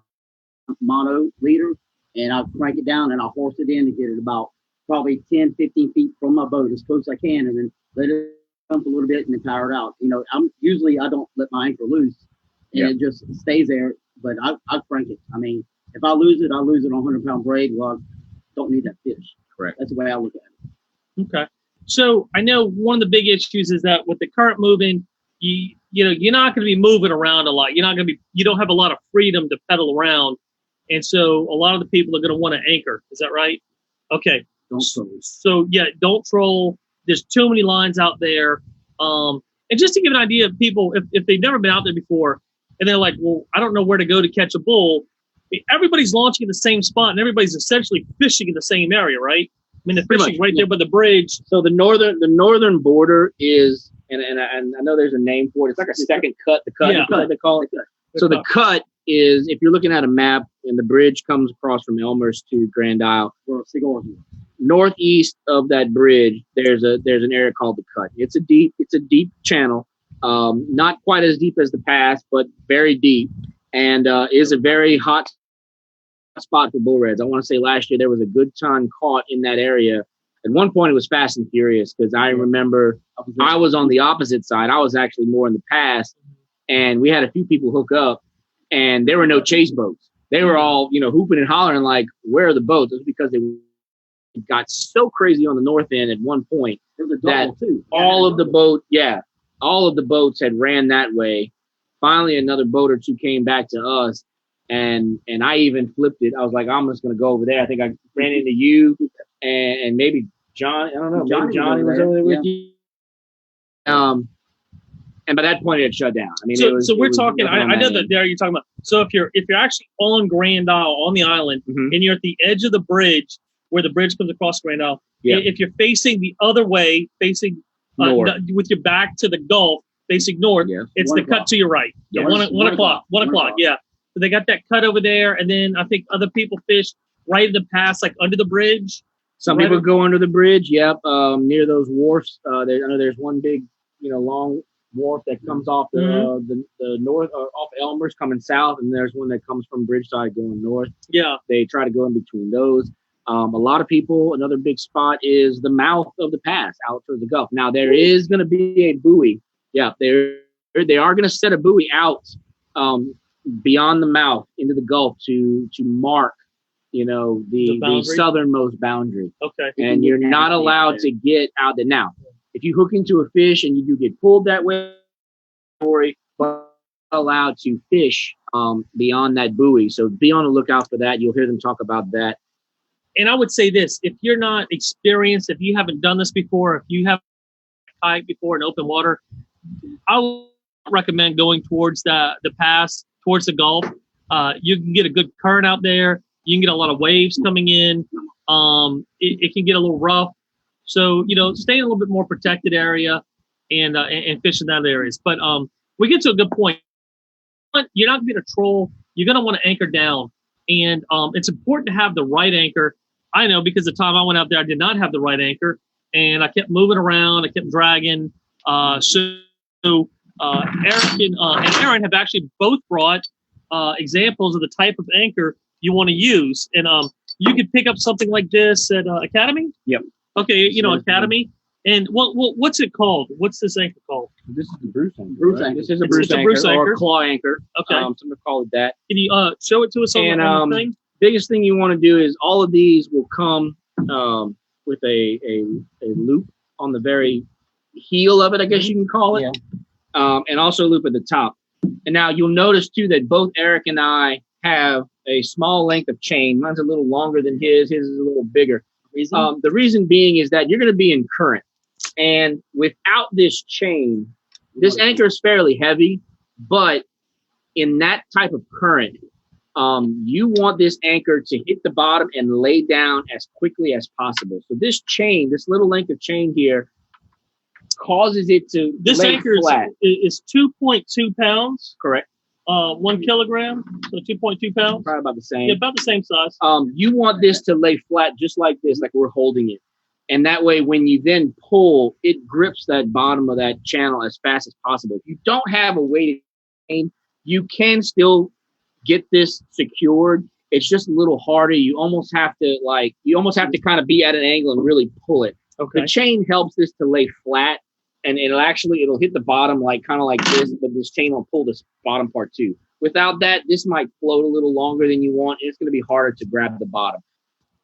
mono leader, and I'll crank it down and I'll horse it in to get it about probably 10, 15 feet from my boat as close as I can, and then let it pump a little bit and then power it out. I don't let my anchor loose, and it just stays there. But I crank it. I mean, if I lose it on 100-pound braid. Well, I don't need that fish. Correct. That's the way I look at it. Okay. So I know one of the big issues is that with the current moving, you're not going to be moving around a lot. You don't have a lot of freedom to pedal around. And so a lot of the people are going to want to anchor. Is that right? Okay. Don't troll. So don't troll. There's too many lines out there. And just to give an idea of people, if they've never been out there before and they're like, well, I don't know where to go to catch a bull. Everybody's launching in the same spot and everybody's essentially fishing in the same area, right? I mean, the fishing's right there by the bridge. So the northern border is, and I know there's a name for it. It's like a second cut. The cut they call it. So the cut is, if you're looking at a map and the bridge comes across from Elmer's to Grand Isle, northeast of that bridge, there's an area called the cut. It's a deep channel, not quite as deep as the pass, but very deep, and is a very hot spot for bull reds. I want to say last year there was a good ton caught in that area. At one point it was fast and furious because I remember I was on the opposite side. I was actually more in the pass, and we had a few people hook up, and there were no chase boats. They were all, hooping and hollering like, where are the boats? It was because they got so crazy on the north end at one point that all of the boats had ran that way. Finally, another boat or two came back to us, and I even flipped it. I was like, I'm just going to go over there. I think I ran into you and maybe John. I don't know. Maybe Johnny was over there with you. And by that point, it had shut down. I mean, so we're talking. I know that there you're talking about. So if you're actually on Grand Isle on the island, and you're at the edge of the bridge where the bridge comes across Grand Isle, if you're facing the other way, facing north, with your back to the Gulf, facing north, it's the cut to your right. Yeah, 1 o'clock. Yeah. So they got that cut over there, and then I think other people fish right in the pass, like under the bridge. Some people go under the bridge. Yep, near those wharfs. I know there's one big, long wharf that comes off the north, off Elmer's coming south, and there's one that comes from Bridgeside going north. Yeah, they try to go in between those. A lot of people, another big spot is the mouth of the pass out towards the Gulf. Now there is going to be a buoy. Yeah, they are going to set a buoy out beyond the mouth into the Gulf to mark, the southernmost boundary. Okay. And you're not allowed to get out there. Now, if you hook into a fish and you do get pulled that way, but allowed to fish beyond that buoy. So be on the lookout for that. You'll hear them talk about that. And I would say this, if you're not experienced, if you haven't done this before, if you haven't kayaked before in open water, I would recommend going towards the pass, towards the Gulf. You can get a good current out there. You can get a lot of waves coming in. It can get a little rough. So, stay in a little bit more protected area and fish in that areas. But we get to a good point. You're not going to be a troll. You're going to want to anchor down. And it's important to have the right anchor. I know because the time I went out there, I did not have the right anchor. And I kept moving around. I kept dragging. Eric and Aaron have actually both brought examples of the type of anchor you want to use. And you could pick up something like this at Academy? Yep. Okay, Academy. And what's it called? What's this anchor called? This is the Bruce anchor. Bruce anchor. This is a Bruce anchor or a claw anchor. Okay. Some people call it that. Can you show it to us on the thing? Biggest thing you want to do is all of these will come with a loop on the very heel of it, I guess you can call it. Yeah. And also a loop at the top. And now you'll notice too that both Eric and I have a small length of chain. Mine's a little longer than his. His is a little bigger. The reason being is that you're going to be in current. And without this chain, this anchor is fairly heavy, but in that type of current, you want this anchor to hit the bottom and lay down as quickly as possible. So this chain, this little length of chain here, causes it to This lay anchor flat. is 2.2 pounds. Correct. 1 kilogram, so 2.2 pounds. Probably about the same. Yeah, about the same size. You want this to lay flat just like this, like we're holding it. And that way, when you then pull, it grips that bottom of that channel as fast as possible. If you don't have a weighted chain, you can still get this secured. It's just a little harder. You almost have to kind of be at an angle and really pull it. Okay. The chain helps this to lay flat, and it'll hit the bottom kind of like this, but this chain will pull this bottom part too. Without that, this might float a little longer than you want. It's going to be harder to grab the bottom.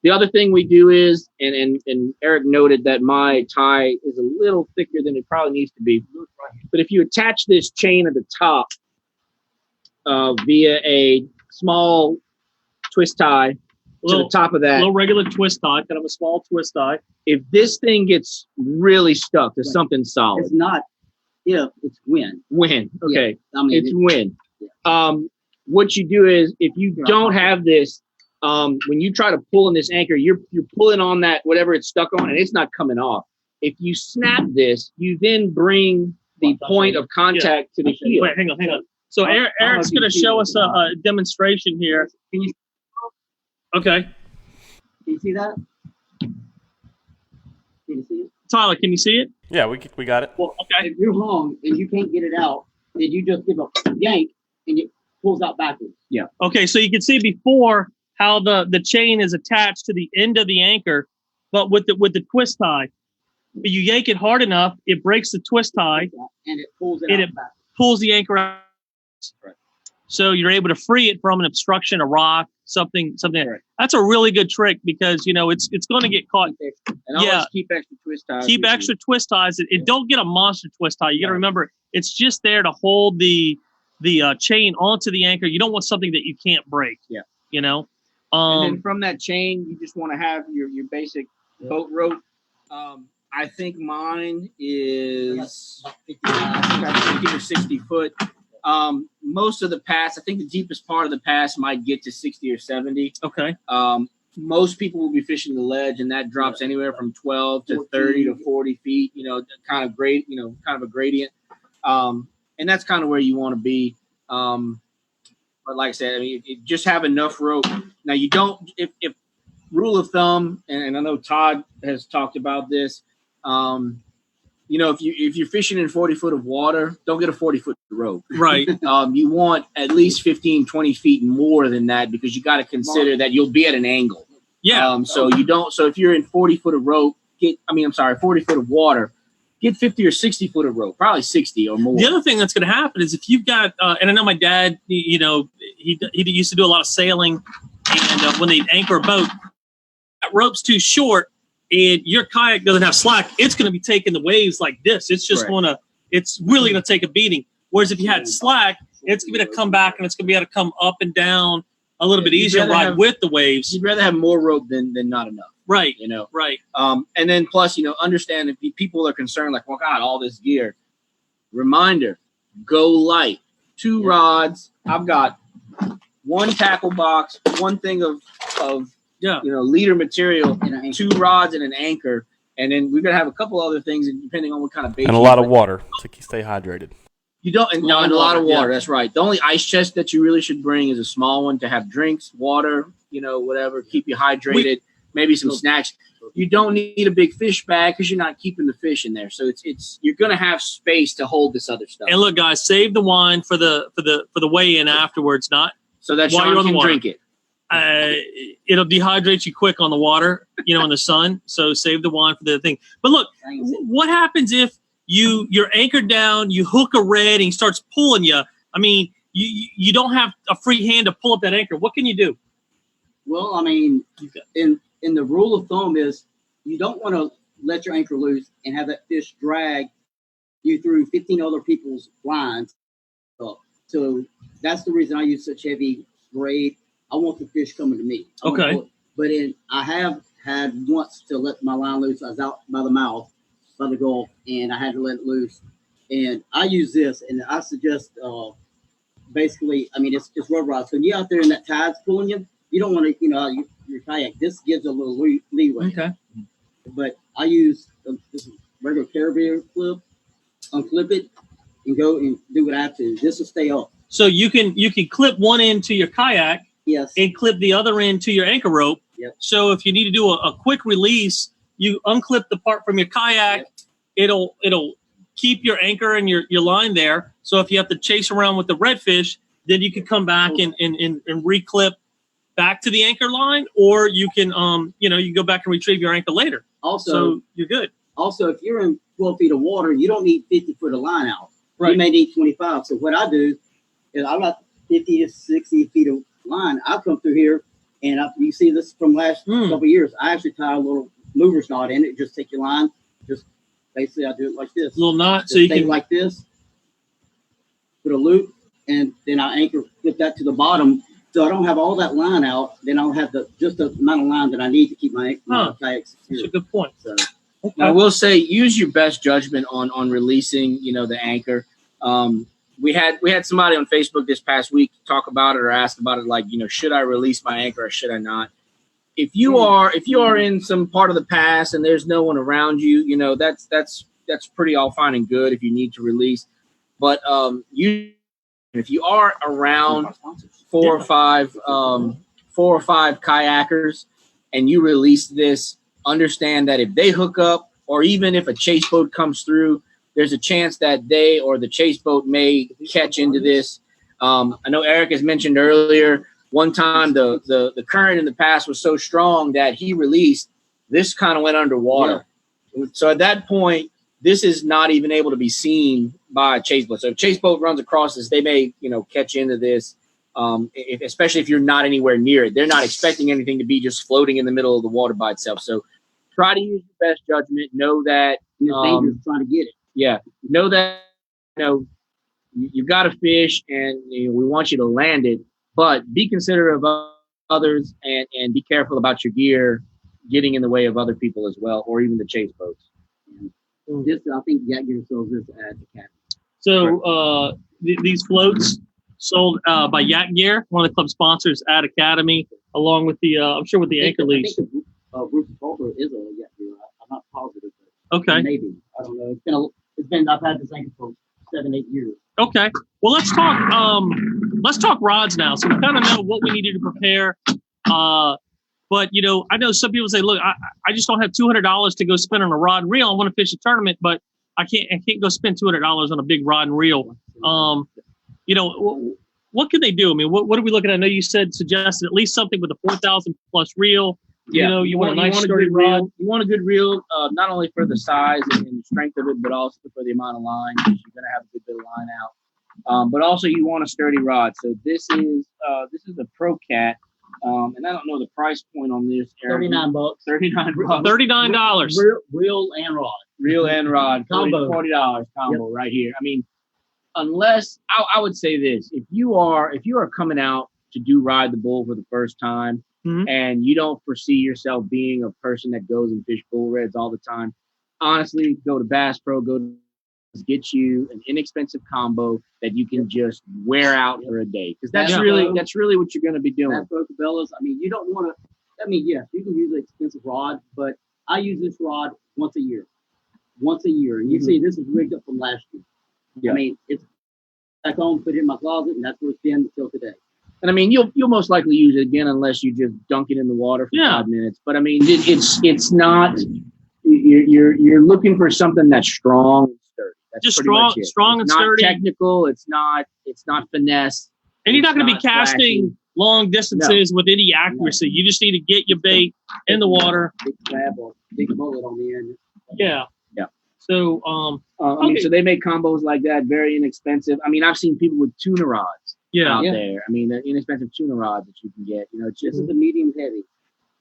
The other thing we do is, and Eric noted that my tie is a little thicker than it probably needs to be. But if you attach this chain at the top via a small twist tie to the top of that, a little regular twist tie, kind of a small twist tie. If this thing gets really stuck to something solid, It's not if, it's when. when. Okay, Yeah, I mean, it's when. Yeah. What you do is, if you don't have this, when you try to pull in this anchor, you're pulling on that whatever it's stuck on, and it's not coming off. If you snap this, you then bring the point of contact to the heel. Wait, hang on. So Eric's going to show us a demonstration here. Can you? Okay. Can you see that? Can you see it? Tyler, can you see it? Yeah, we got it. Well, Okay. if you're hung and you can't get it out, then you just give a yank and it pulls out backwards. Yeah. Okay, so you can see before how the chain is attached to the end of the anchor, but with the twist tie. But you yank it hard enough, it breaks the twist tie, And it pulls it and out it backwards. pulls the anchor out. Right. So you're able to free it from an obstruction, a rock, something. Right. That's a really good trick because it's going to get caught. And always keep extra twist ties. Keep extra twist ties. It don't get a monster twist tie. You got to remember, it's just there to hold the chain onto the anchor. You don't want something that you can't break. Yeah. You know. And then from that chain, you just want to have your basic boat rope. I think mine is 50 or 60 foot. Most of the pass, I think the deepest part of the pass might get to 60 or 70. Okay. Most people will be fishing the ledge, and that drops anywhere from 12 to 30 to 40 feet. Kind of a gradient. And that's kind of where you want to be. But like I said, I mean, just have enough rope. Now you don't. If rule of thumb, and I know Todd has talked about this. If you're fishing in 40 foot of water, don't get a 40-foot rope. Right. You want at least 15, 20 feet more than that because you got to consider that you'll be at an angle. Yeah. So if you're in 40 foot of rope, 40 foot of water, get 50 or 60 foot of rope, probably 60 or more. The other thing that's going to happen is if you've got, and I know my dad, he used to do a lot of sailing, and when they anchor a boat, that rope's too short, and your kayak doesn't have slack, it's going to be taking the waves like this. It's just it's really going to take a beating. Whereas if you had slack, it's going to come back and it's going to be able to come up and down a little bit easier, ride with the waves. You'd rather have more rope than not enough. Right. Right. And then plus, understand if people are concerned, like, well, God, all this gear. Reminder, go light. 2 rods. I've got 1 tackle box, 1 thing of leader material, 2 rods and an anchor. And then we're going to have a couple other things, depending on what kind of bait. And a lot of water to stay hydrated. You don't, and a lot of water. That's right. The only ice chest that you really should bring is a small one to have drinks, water, whatever, keep you hydrated. Maybe some snacks. You don't need a big fish bag because you're not keeping the fish in there. So it's you're gonna have space to hold this other stuff. And look, guys, save the wine for the weigh-in afterwards, not so that while Sean you're on the can water. drink it. It'll dehydrate you quick on the water, in the sun. So save the wine for the thing. But look, what happens if you're anchored down, you hook a red, and he starts pulling you? I mean, you don't have a free hand to pull up that anchor. What can you do? Well, I mean, in the rule of thumb is you don't want to let your anchor loose and have that fish drag you through 15 other people's lines. So that's the reason I use such heavy braid. I want the fish coming to me. Okay. But I have had once to let my line loose. I was out by the mouth, by the Gulf, and I had to let it loose. And I use this, and I suggest basically, I mean, it's rubber rods. So when you're out there and that tide's pulling you, you don't want to, your kayak. This gives a little leeway. Okay. But I use regular carabiner clip, unclip it, and go and do what I have to. This will stay up. So you can clip one end to your kayak Yes. and clip the other end to your anchor rope. Yep. So if you need to do a quick release, you unclip the part from your kayak. Yep. It'll keep your anchor and your line there. So if you have to chase around with the redfish, then you can come back and reclip back to the anchor line, or you can you can go back and retrieve your anchor later. Also, so you're good. Also, if you're in 12 feet of water, you don't need 50 foot of line out. Right. You may need 25. So what I do is I got 50 to 60 feet of line. I come through here, and you see this from last couple of years. I actually tie a little mover's knot in it. Just take your line. Just basically, I do it like this. A little knot, just so you take can like this. Put a loop, and then I anchor, flip that to the bottom. So I don't have all that line out. Then I'll have just the amount of line that I need to keep my kayak secure. That's a good point. So. Okay. I will say, use your best judgment on releasing, the anchor. We had somebody on Facebook this past week talk about it or ask about it, like, should I release my anchor or should I not? If you are in some part of the pass and there's no one around you, that's pretty all fine and good if you need to release. But if you are around four or five kayakers and you release this, understand that if they hook up, or even if a chase boat comes through, there's a chance that they or the chase boat may catch into this. I know Eric has mentioned earlier, one time the current in the past was so strong that he released, this kind of went underwater. Yeah. So at that point, this is not even able to be seen by a chase boat. So if a chase boat runs across this, they may, catch into this. Especially if you're not anywhere near it. They're not expecting anything to be just floating in the middle of the water by itself. So try to use your best judgment. Know that it's dangerous trying to get it. Yeah. Know that you've got a fish and we want you to land it, but be considerate of others and be careful about your gear getting in the way of other people as well, or even the chase boats. This, I think, Yak Gear sells this at the cabin. So these floats sold by Yak Gear, one of the club sponsors at Academy, along with the I'm sure with the anchor leash. I think Bruce Culver is a Yak Gear. I'm not positive. But okay. Maybe. I don't know. It's been I've had this anchor for 7-8 years. Okay. Well, let's talk rods now. So we kind of know what we needed to prepare. But I know some people say, look, I just don't have $200 to go spend on a rod and reel. I want to fish a tournament, but I can't go spend $200 on a big rod and reel. What can they do? I mean, what are we looking at? I know you suggested at least something with a 4,000 plus reel. Yeah, you want a nice sturdy rod. You want a good reel, not only for the size and the strength of it, but also for the amount of line. You're going to have a good bit of line out. But also you want a sturdy rod. So this is a Pro Cat. And I don't know the price point on this. $39. $39. Reel and rod. Reel and rod. Combo. $40 combo right here. I mean, unless I would say this, if you are coming out to do Ride the Bull for the first time, and you don't foresee yourself being a person that goes and fish bull reds all the time, honestly, go to Bass Pro, get you an inexpensive combo that you can just wear out for a day, because that's really what you're going to be doing. Bass Pro Cabela's. I mean, you don't want to. I mean, yes, you can use an expensive rod, but I use this rod once a year, and you see this is rigged up from last year. Yeah. I mean, it's back home, put it in my closet, and that's where it's been until today. And I mean, you'll most likely use it again unless you just dunk it in the water for 5 minutes. But I mean, it's not. You're looking for something that's strong and sturdy. That's just strong and sturdy. Not technical. It's not finesse. And you're not going to be casting long distances with any accuracy. You just need to get your bait in the water. Big crab or big mullet on the end. Yeah. So, I mean, so they make combos like that, very inexpensive. I mean, I've seen people with tuna rods out there. I mean, they're inexpensive tuna rods that you can get. It's just the medium heavy.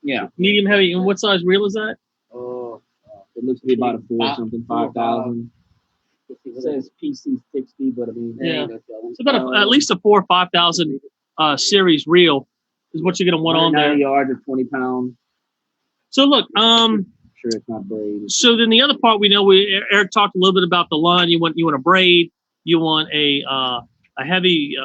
Yeah, medium heavy. And what size reel is that? It looks to be about a 5,000. It says PC 60, but I mean, it's about at least a 4,000 or 5,000 series reel is what you're going to want on there. 90 yards or 20 pounds. So look, Sure, it's not braid. So then the other part we know, Eric talked a little bit about the line. You want a braid. You want a heavy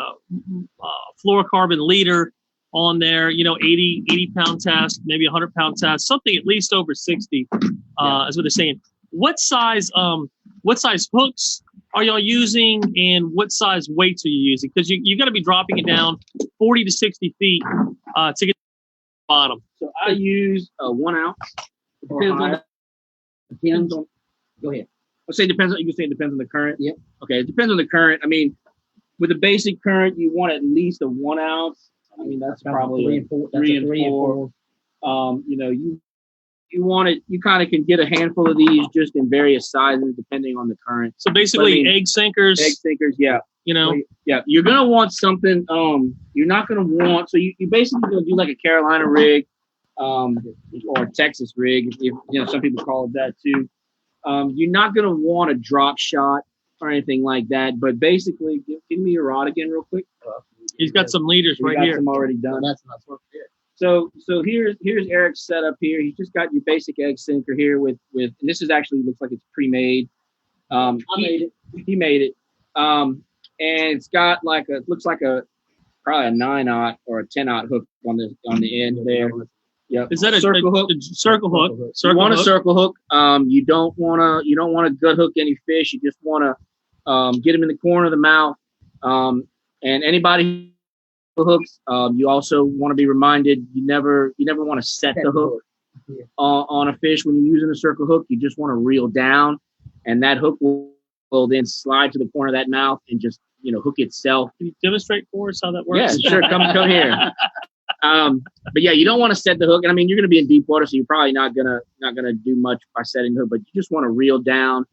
fluorocarbon leader on there. 80 pound test, maybe 100 pound test, something at least over 60 is what they're saying. what size hooks are y'all using, and what size weights are you using? Because you got to be dropping it down 40 to 60 feet to get to the bottom. So I use a 1 ounce. Depends on. Go ahead. I'll say depends. You can say it depends on the current. Yep. Okay, it depends on the current. I mean, with a basic current, you want at least a 1 ounce. I mean, that's probably three and four. three and four. You know, you want it. You kind of can get a handful of these just in various sizes depending on the current. So basically, But I mean, egg sinkers. Egg sinkers, yeah. You know, Yeah, you're gonna want something. You're not gonna want. So you basically gonna do like a Carolina rig, or a Texas rig. If you know, some people call it that too. You're not gonna want a drop shot or anything like that. But basically, give me your rod again, real quick. he's got some leaders We right got here. some already done. That's not what it is. So here's Eric's setup here. He's just got your basic egg sinker here with. And this is actually looks like it's pre-made. I made it. He made it. And it's got looks like probably a 9/0 or a 10/0 hook on the end there. Yep. Is that a circle hook? Circle hook. You Circle want a hook. circle hook. You don't want to gut hook any fish. You just want to get them in the corner of the mouth. And anybody who hooks, you also want to be reminded you never want to set the hook on a fish when you're using a circle hook. You just want to reel down, and that hook will then slide to the corner of that mouth and just hook itself. Can you demonstrate for us how that works? Yeah, sure. Come here. But yeah, you don't want to set the hook. And I mean, you're going to be in deep water, so you're probably not gonna do much by setting the hook. But you just want to reel down,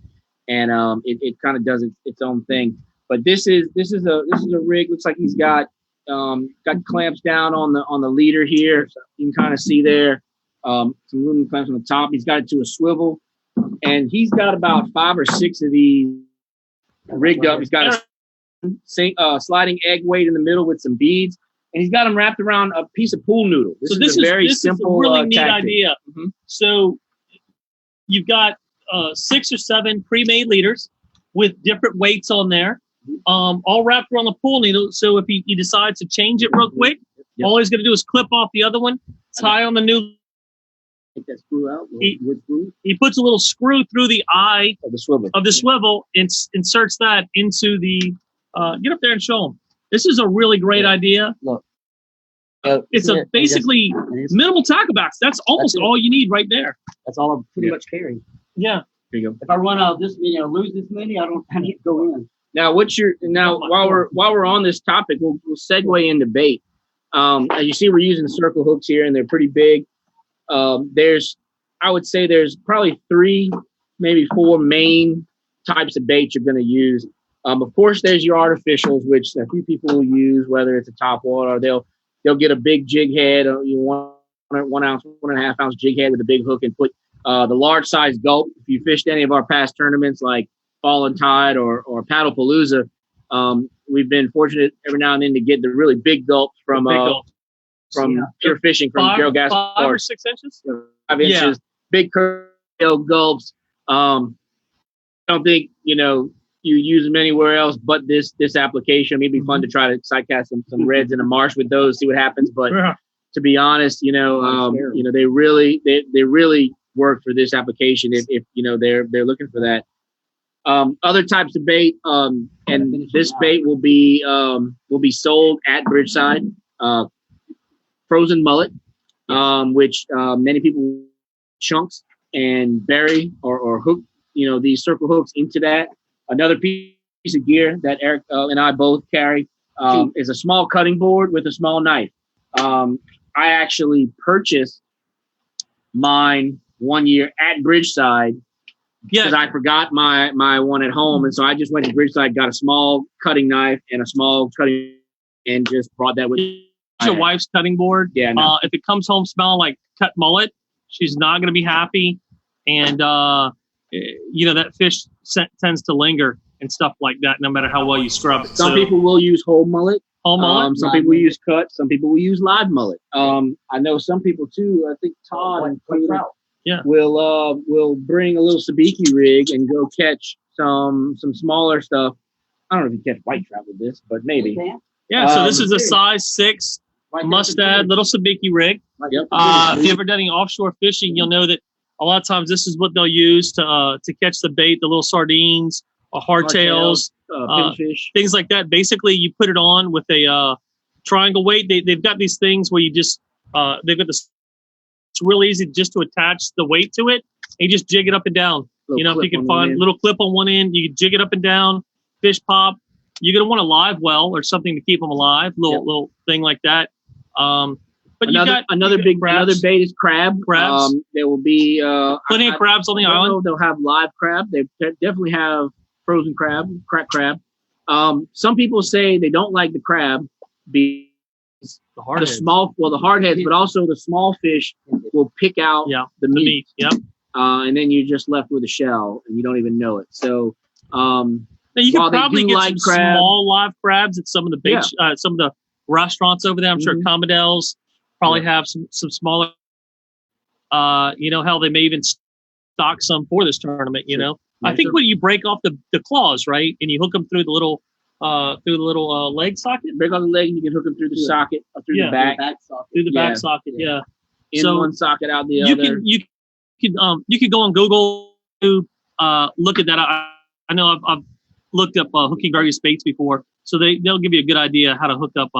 and it kind of does its own thing. But this is a rig. Looks like he's got clamps down on the leader here. So you can kind of see there some aluminum clamps on the top. He's got it to a swivel, and he's got about 5 or 6 of these rigged up. He's got a sliding egg weight in the middle with some beads. And he's got them wrapped around a piece of pool noodle. This is a very simple, is a really neat tactic. idea. Mm-hmm. So you've got 6 or 7 pre-made leaders with different weights on there, all wrapped around the pool needle. So if he decides to change it real quick, all he's going to do is clip off the other one, tie on the new. Take that screw out. He puts a little screw through the eye Of the swivel. and inserts that into the. Get up there and show him. This is a really great idea. Look. It's basically minimal tackle backs. That's almost all you need right there. That's all I'm pretty much carrying. Yeah. Here you go. If I run out of this many or lose this many, I need to go in. Now, while we're on this topic, we'll segue into bait. As you see, we're using circle hooks here, and they're pretty big. I would say there's probably 3, maybe 4 main types of bait you're going to use. Of course, there's your artificials, which a few people will use, whether it's a top water or they'll get a big jig head, or 1 ounce, 1.5 ounce jig head with a big hook, and put the large size gulp. If you fished any of our past tournaments like Fall and Tide or Paddlepalooza, we've been fortunate every now and then to get the really big gulps from Pure Fishing from Joe Gaspar. 5 or 6 inches? 5 inches, big curl gulps. I don't think you use them anywhere else but this application. It'd be fun to try to sidecast some reds in a marsh with those, see what happens. But to be honest, they really work for this application if they're looking for that. Other types of bait, and this bait will be sold at Bridgeside. Frozen mullet, which many people chunks and bury or hook, these circle hooks into that. Another piece of gear that Eric and I both carry is a small cutting board with a small knife. I actually purchased mine one year at Bridgeside because I forgot my one at home, and so I just went to Bridgeside, got a small cutting knife and a small cutting, and just brought that with me. Your wife's cutting board. Yeah. No. If it comes home smelling like cut mullet, she's not going to be happy, and that fish tends to linger and stuff like that, no matter how well you scrub it. Some people will use whole mullet. Whole mullet. Some people use cut. Some people will use live mullet. I know some people too. I think Todd will bring a little sabiki rig and go catch some smaller stuff. I don't know if you catch white trout with this, but maybe. Yeah. So this is a size 6 mustad little sabiki rig. Yep. If you ever done any offshore fishing, you'll know that A lot of times, this is what they'll use to catch the bait, the little sardines or hardtails, pinfish, things like that. Basically, you put it on with a triangle weight. They've got these things where you just they've got this. It's real easy just to attach the weight to it and you just jig it up and down. If you can find a little clip on one end, you can jig it up and down. Fish pop. You're gonna want a live well or something to keep them alive. Little thing like that. But another bait is crab. Crabs. There will be plenty of crabs on the island. They'll have live crab. They definitely have frozen crab, cracked crab. Some people say they don't like the crab because the hardheads, but also the small fish will pick out the meat. Yep. And then you're just left with a shell and you don't even know it. So now you can probably get some small live crabs at some of the bait, some of the restaurants over there. I'm sure Commodell's probably have some smaller. Hell, they may even stock some for this tournament. I think when you break off the claws, right, and you hook them through the little leg socket. Break off the leg and you can hook them through the socket or through the back socket. Through the back socket, yeah. In one socket, out the other. You can go on Google to look at that. I know I've looked up hooking various baits before, so they'll give you a good idea how to hook up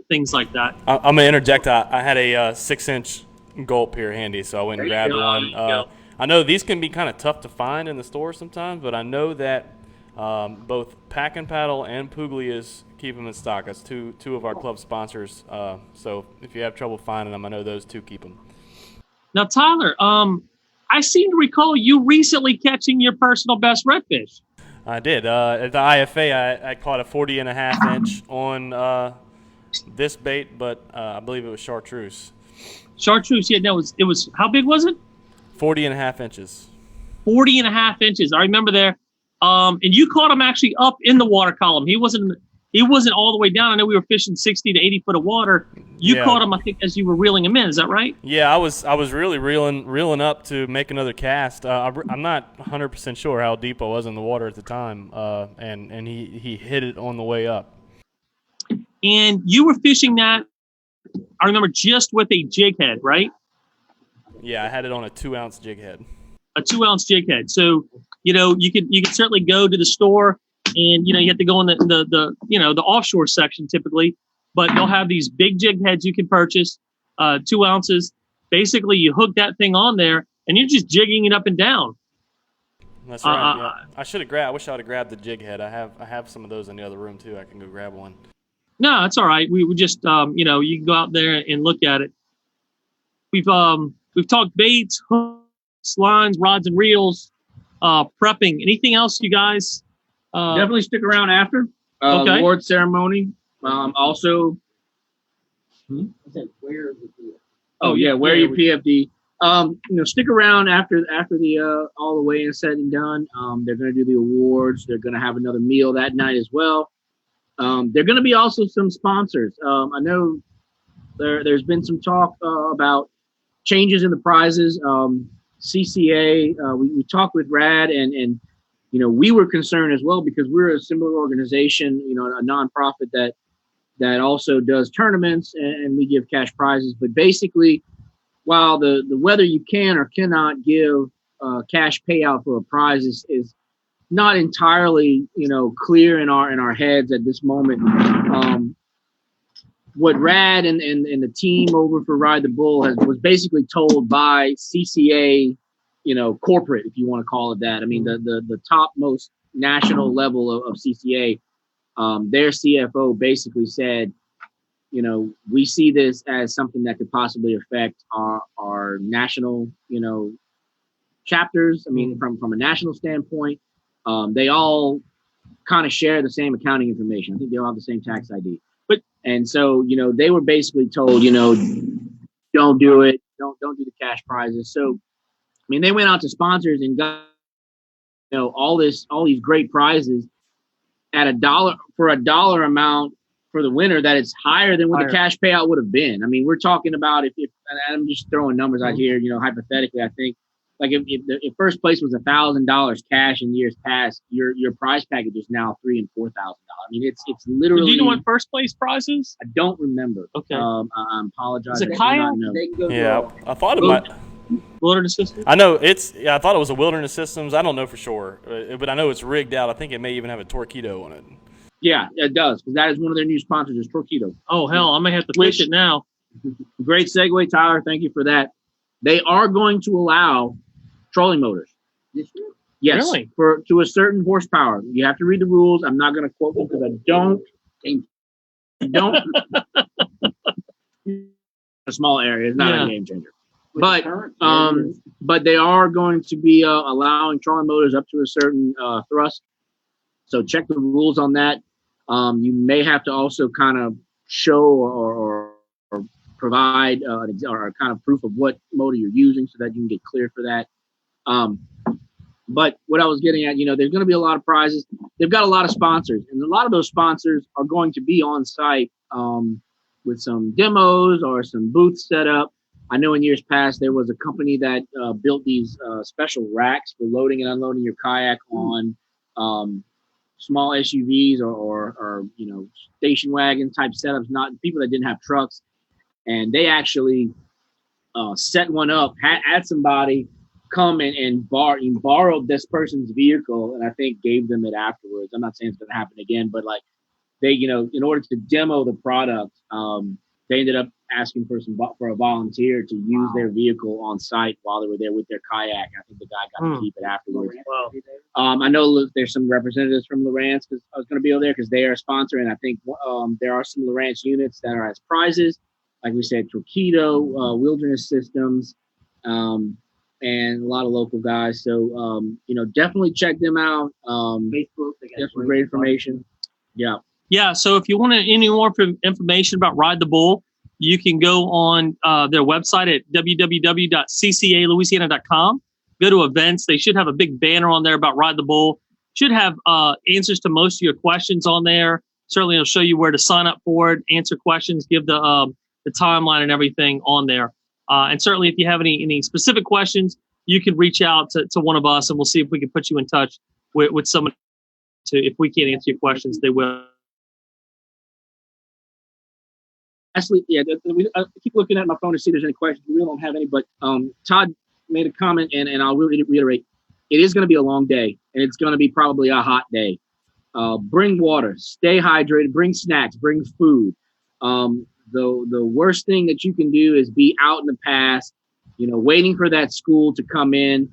things like that. I'm gonna interject. I had a 6-inch gulp here handy, so I went and grabbed one. I know these can be kind of tough to find in the store sometimes, but I know that both Pack and Paddle and Puglia's keep them in stock. That's two of our club sponsors. So if you have trouble finding them, I know those two keep them. Now, Tyler, I seem to recall you recently catching your personal best redfish. I did. At the IFA, I caught a 40.5-inch on this bait, but I believe it was chartreuse. Chartreuse, yeah. No, it was how big was it? 40.5 inches. 40.5 inches. I remember there. And you caught him actually up in the water column. He wasn't all the way down. I know we were fishing 60 to 80 foot of water. You caught him, I think, as you were reeling him in. Is that right? Yeah, I was really reeling up to make another cast. I'm not 100% sure how deep I was in the water at the time, and he hit it on the way up. And you were fishing that, I remember, just with a jig head, right? Yeah, I had it on a 2-ounce jig head. A 2-ounce jig head. So, you could certainly go to the store and, you have to go in the offshore section typically, but they'll have these big jig heads you can purchase, 2 ounces. Basically, you hook that thing on there and you're just jigging it up and down. That's right. Yeah. I wish I would have grabbed the jig head. I have some of those in the other room too. I can go grab one. No, that's all right. We just, you can go out there and look at it. We've talked baits, hooks, lines, rods and reels, prepping. Anything else, you guys? Definitely stick around after Okay. award ceremony. Also, Where is it? wear your PFD. Stick around after the all the weigh-in said and done. They're going to do the awards. They're going to have another meal that night as well. They're going to be also some sponsors. I know there's been some talk about changes in the prizes. CCA, we talked with Rad and we were concerned as well because we're a similar organization, a nonprofit that also does tournaments and we give cash prizes. But basically, while the whether you can or cannot give cash payout for a prize is not entirely clear in our heads at this moment. What Rad and the team over for Ride the Bull was basically told by CCA, corporate, if you want to call it that. I mean, the topmost national level of CCA, their CFO basically said, we see this as something that could possibly affect our national, chapters. I mean, from a national standpoint, they all kind of share the same accounting information. I think they all have the same tax ID. And so, they were basically told, don't do it. Don't do the cash prizes. So, I mean, they went out to sponsors and got, all these great prizes at $1 amount for the winner that is higher than what the cash payout would have been. I mean, we're talking about if and I'm just throwing numbers out here, hypothetically, I think like if first place was $1,000 cash in years past, your prize package is now $3,000 and $4,000. I mean, it's literally. Do you know what first place prize is? I don't remember. Okay. I apologize. Is it Kayak? Yeah, I thought it might. Wilderness Systems? I know I thought it was a Wilderness Systems. I don't know for sure, but I know it's rigged out. I think it may even have a Torpedo on it. Yeah, it does, because that is one of their new sponsors, is Torpedo. Oh, hell, I may have to fish it now. Great segue, Tyler. Thank you for that. They are going to allow trolling motors. Yes, Really? to a certain horsepower. You have to read the rules. I'm not going to quote them because I don't. A small area is not a game changer. But they are going to be allowing trolling motors up to a certain thrust. So check the rules on that. You may have to also kind of show or provide or kind of proof of what motor you're using so that you can get cleared for that. But what I was getting at, there's going to be a lot of prizes. They've got a lot of sponsors, and a lot of those sponsors are going to be on site with some demos or some booths set up. I know in years past there was a company that built these special racks for loading and unloading your kayak on small SUVs or station wagon type setups, not people that didn't have trucks. And they actually set one up, had somebody come and borrowed this person's vehicle, and I think gave them it afterwards. I'm not saying it's going to happen again, but like they, in order to demo the product, they ended up asking for a volunteer to use their vehicle on site while they were there with their kayak. I think the guy got to keep it afterwards. Wow. I know there's some representatives from LaRose because I was going to be over there because they are a sponsor, and I think there are some LaRose units that are as prizes. Like we said, Torpedo, Wilderness Systems, and a lot of local guys. So, definitely check them out. Facebook, they got some great information. Yeah. Yeah. So if you want any more information about Ride the Bull, you can go on their website at www.ccalouisiana.com. Go to events. They should have a big banner on there about Ride the Bull. Should have answers to most of your questions on there. Certainly, it'll show you where to sign up for it, answer questions, give the timeline and everything on there. And certainly if you have any specific questions, you can reach out to one of us and we'll see if we can put you in touch with someone if we can't answer your questions, they will. Actually, yeah, I keep looking at my phone to see if there's any questions. We really don't have any, but Todd made a comment and I'll really reiterate. It is going to be a long day and it's going to be probably a hot day. Bring water, stay hydrated, bring snacks, bring food. The worst thing that you can do is be out in the pass, waiting for that school to come in,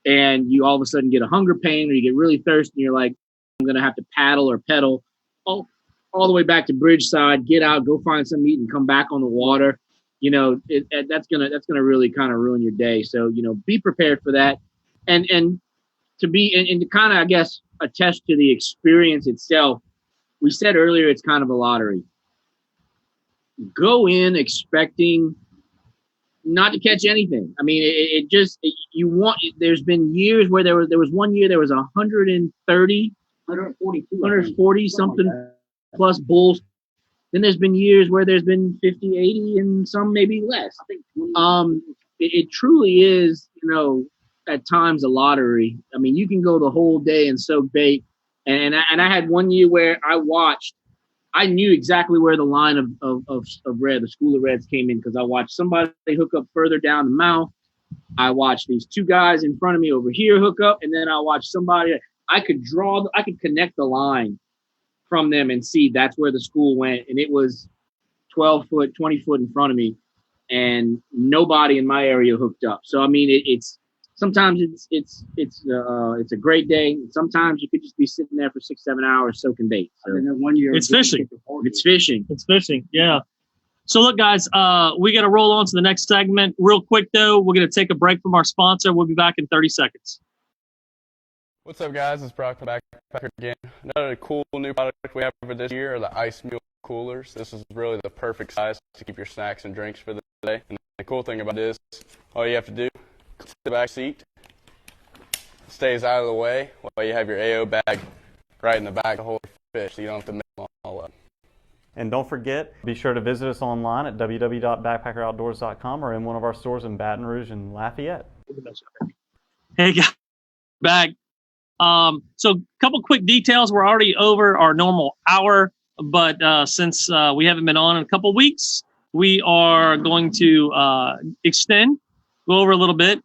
and you all of a sudden get a hunger pain or you get really thirsty and you're like, I'm going to have to paddle or pedal all the way back to Bridgeside, get out, go find some meat and come back on the water. That's going to really kind of ruin your day. So, be prepared for that. And to kind of, I guess, attest to the experience itself. We said earlier, it's kind of a lottery. Go in expecting not to catch anything. I mean, there's been years where there was 1 year there was 140 something plus bulls. Then there's been years where there's been 50, 80 and some maybe less. I think it truly is, at times a lottery. I mean, you can go the whole day and soak bait. And I had 1 year where I knew exactly where the line of red, the school of reds came in because I watched somebody hook up further down the mouth. I watched these two guys in front of me over here hook up, and then I watched somebody. I could connect the line from them and see that's where the school went, and it was 12 foot, 20 foot in front of me, and nobody in my area hooked up. So I mean, it's sometimes it's a great day. Sometimes you could just be sitting there for 6-7 hours soaking bait. So 1 year it's fishing. It's fishing. It's fishing. Yeah. So look, guys, we got to roll on to the next segment real quick, though. We're going to take a break from our sponsor. We'll be back in 30 seconds. What's up, guys? It's Brock back again. Another cool new product we have for this year are the Ice Mule coolers. This is really the perfect size to keep your snacks and drinks for the day. And the cool thing about this, all you have to do, the back seat stays out of the way while you have your AO bag right in the back to hold your fish, so you don't have to mix them all up. And don't forget, be sure to visit us online at www.backpackeroutdoors.com or in one of our stores in Baton Rouge and Lafayette. Hey, guys, back. So a couple quick details. We're already over our normal hour, but since we haven't been on in a couple weeks, we are going to extend go over a little bit.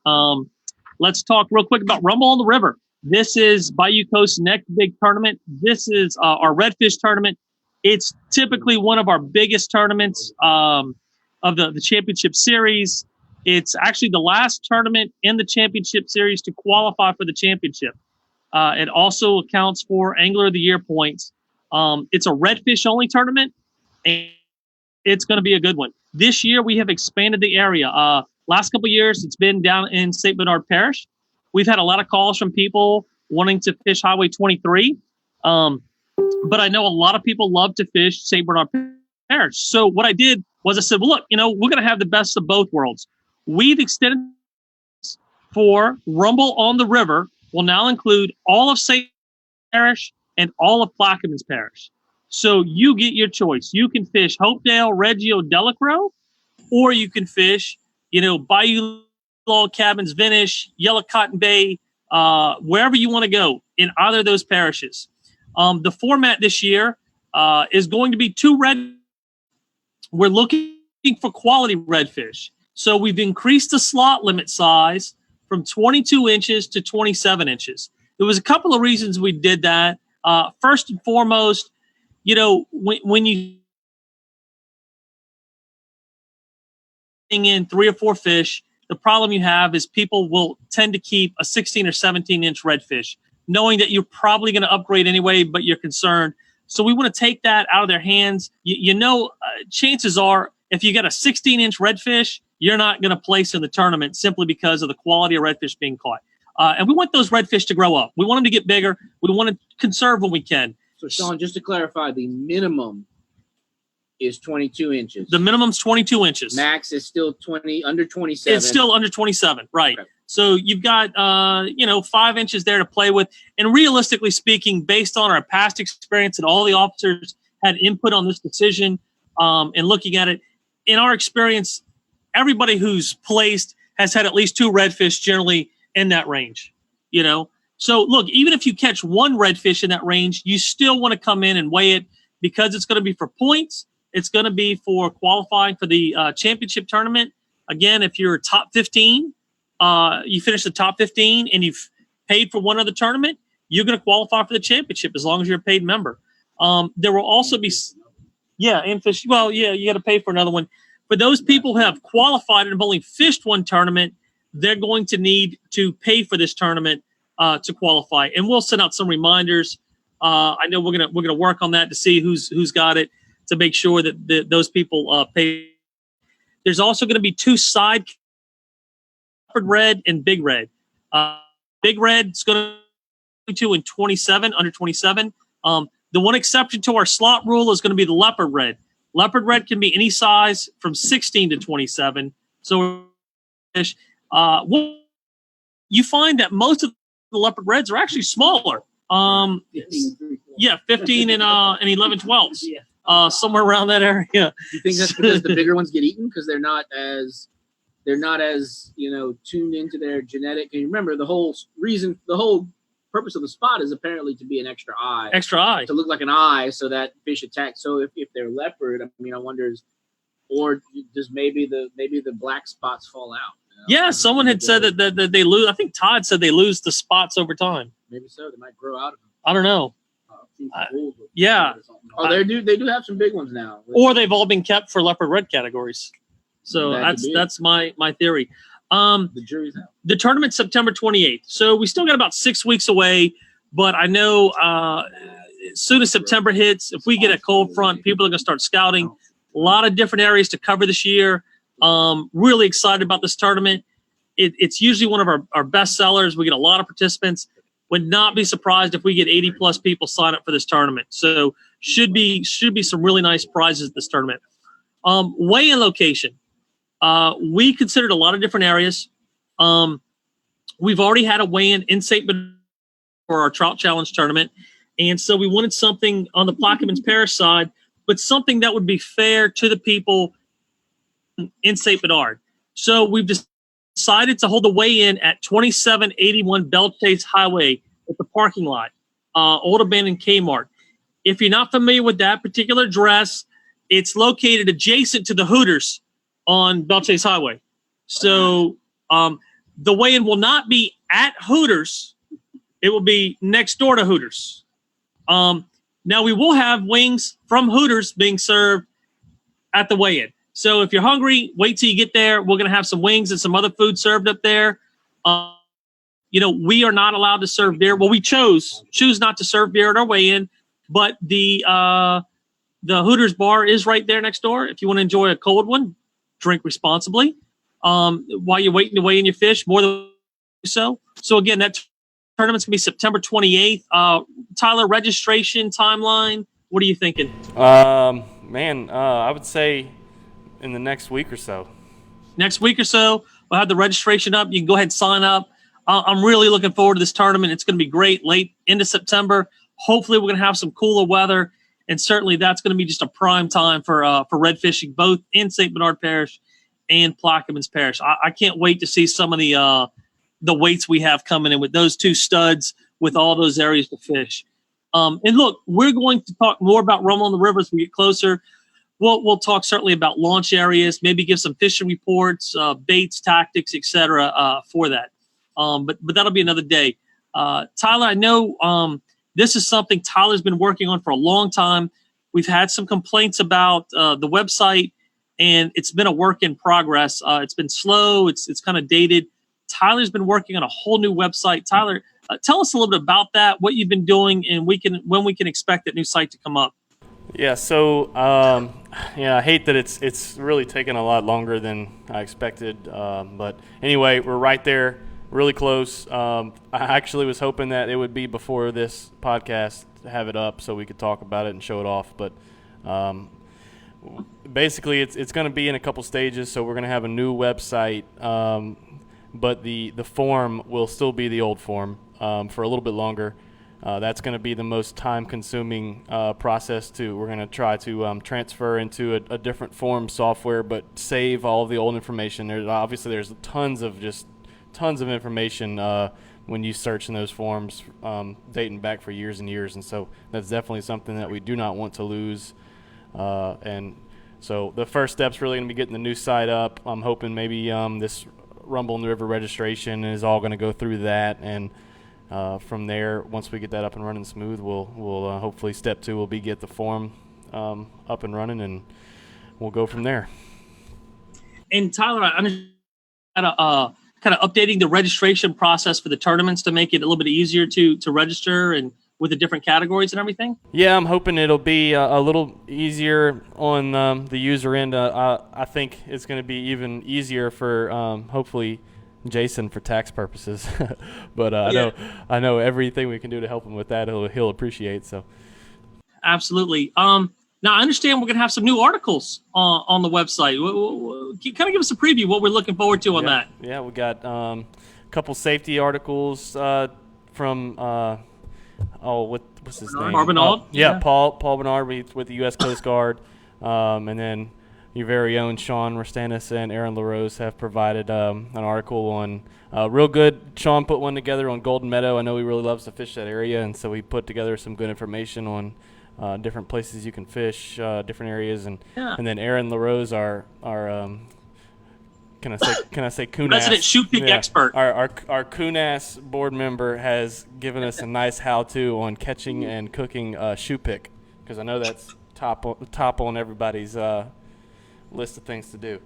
Let's talk real quick about Rumble on the River. This is Bayou Coast's next big tournament. This is our redfish tournament. It's typically one of our biggest tournaments of the championship series. It's actually the last tournament in the championship series to qualify for the championship. It also accounts for Angler of the Year points. It's a redfish only tournament, and it's going to be a good one. This year, we have expanded the area. Last couple of years, it's been down in St. Bernard Parish. We've had a lot of calls from people wanting to fish Highway 23. But I know a lot of people love to fish St. Bernard Parish. So what I did was I said, well, look, we're going to have the best of both worlds. We've extended for Rumble on the River will now include all of St. Parish and all of Plaquemines Parish. So you get your choice. You can fish Hopedale, Reggio, Delacroix, or you can fish, Bayou Log Cabins, Vinish, Yellow Cotton Bay, wherever you want to go in either of those parishes. The format this year is going to be two red. We're looking for quality redfish. So we've increased the slot limit size from 22 inches to 27 inches. There was a couple of reasons we did that. First and foremost, when you bring in 3 or 4 fish, the problem you have is people will tend to keep a 16 or 17 inch redfish, knowing that you're probably going to upgrade anyway, but you're concerned. So we want to take that out of their hands. Chances are if you get a 16-inch redfish, you're not going to place in the tournament simply because of the quality of redfish being caught. And we want those redfish to grow up. We want them to get bigger. We want to conserve when we can. So, Sean, just to clarify, the minimum is 22 inches. The minimum's 22 inches. Max is still under 27. It's still under 27, right. Okay. So you've got, 5 inches there to play with. And realistically speaking, based on our past experience and all the officers had input on this decision and looking at it, in our experience, everybody who's placed has had at least 2 redfish generally in that range, So look, even if you catch 1 redfish in that range, you still want to come in and weigh it because it's going to be for points. It's going to be for qualifying for the championship tournament. Again, if you're top 15, you finish the top 15 and you've paid for one other tournament, you're going to qualify for the championship as long as you're a paid member. There will also be, and fish. Well, you got to pay for another one. For those people who have qualified and have only fished one tournament, they're going to need to pay for this tournament to qualify. And we'll send out some reminders. I know we're gonna work on that to see who's got it to make sure that those people pay. There's also going to be 2 side leopard red and big red. Big red is going to 22 and 27 under 27. The one exception to our slot rule is going to be the leopard red. Leopard red can be any size from 16 to 27. So you find that most of the leopard reds are actually smaller. 15 and 11 12s. Somewhere around that area. Do you think that's because the bigger ones get eaten because they're not as tuned into their genetic? And remember, the whole purpose of the spot is apparently to be an extra eye to look like an eye, so that fish attack. So if they're leopard, I wonder, or does maybe the black spots fall out? Yeah, someone had said that they lose. I think Todd said they lose the spots over time. Maybe so. They might grow out of them. I don't know. Yeah. Oh, they do have some big ones now. Or they've all been kept for leopard red categories. So that's my theory. The jury's out. The tournament's September 28th. So we still got about 6 weeks away, but I know as soon as September hits, if we get a cold front, people are going to start scouting. A lot of different areas to cover this year. Really excited about this tournament. It's usually one of our best sellers. We get a lot of participants. Would not be surprised if we get 80 plus people sign up for this tournament. So should be some really nice prizes at this tournament. Weigh-in location. We considered a lot of different areas. We've already had a weigh-in in St. Bernard for our Trout Challenge tournament. And so we wanted something on the Plaquemines Parish side, but something that would be fair to the people in St. Bernard. So we've decided to hold the weigh-in at 2781 Belle Chase Highway at the parking lot, old abandoned Kmart. If you're not familiar with that particular address, it's located adjacent to the Hooters on Belle Chase Highway. So The weigh-in will not be at Hooters. It will be next door to Hooters. Now, we will have wings from Hooters being served at the weigh-in. So if you're hungry, wait till you get there. We're going to have some wings and some other food served up there. We are not allowed to serve beer. Well, we choose not to serve beer at our weigh-in, but the Hooters bar is right there next door. If you want to enjoy a cold one, drink responsibly. While you're waiting to weigh in your fish, more than so. So again, that tournament's gonna be September 28th. Tyler, registration timeline. What are you thinking? I would say in the next week or so. Next week or so, we'll have the registration up. You can go ahead and sign up. I'm really looking forward to this tournament. It's going to be great late into September. Hopefully, we're going to have some cooler weather, and certainly that's going to be just a prime time for red fishing, both in St. Bernard Parish and Plaquemines Parish. I can't wait to see some of the weights we have coming in with those two studs with all those areas to fish. And look, we're going to talk more about Rumble on the River as we get closer. We'll talk certainly about launch areas, maybe give some fishing reports, baits, tactics, etc. For that. But that'll be another day. Tyler, I know this is something Tyler's been working on for a long time. We've had some complaints about the website, and it's been a work in progress. It's been slow. It's kind of dated. Tyler's been working on a whole new website. Tyler, tell us a little bit about that, what you've been doing, and when we can expect that new site to come up. Yeah, so I hate that it's really taken a lot longer than I expected. But anyway, we're right there, really close. I actually was hoping that it would be before this podcast to have it up so we could talk about it and show it off. But basically, it's going to be in a couple stages. So we're going to have a new website, but the form will still be the old form for a little bit longer. That's going to be the most time-consuming process. We're going to try to transfer into a different form software, but save all of the old information. There's tons of information when you search in those forms, dating back for years and years, and so that's definitely something that we do not want to lose. And so the first step's really going to be getting the new site up. I'm hoping maybe this Rumble in the River registration is all going to go through that, and from there, once we get that up and running smooth, we'll hopefully step 2 will be get the form up and running, and we'll go from there. And Tyler, I understand kind of updating the registration process for the tournaments to make it a little bit easier to register and with the different categories and everything. Yeah, I'm hoping it'll be a little easier on the user end. I think it's going to be even easier for hopefully Jason for tax purposes, but I know everything we can do to help him with that he'll appreciate. So, absolutely. Now I understand we're gonna have some new articles on the website. Kind of give us a preview what we're looking forward to on that. Yeah, we got a couple safety articles from what's his name? Bernard. Paul Bernard with the U.S. Coast Guard, and then your very own Sean Rastanis and Aaron LaRose have provided an article on real good. Sean put one together on Golden Meadow. I know he really loves to fish that area, and so he put together some good information on different places you can fish, different areas, and then Aaron LaRose, our can I say Kunas? Resident shoot pick expert. Our Kunas board member has given us a nice how-to on catching and cooking shoe pick, because I know that's top on everybody's list of things to do.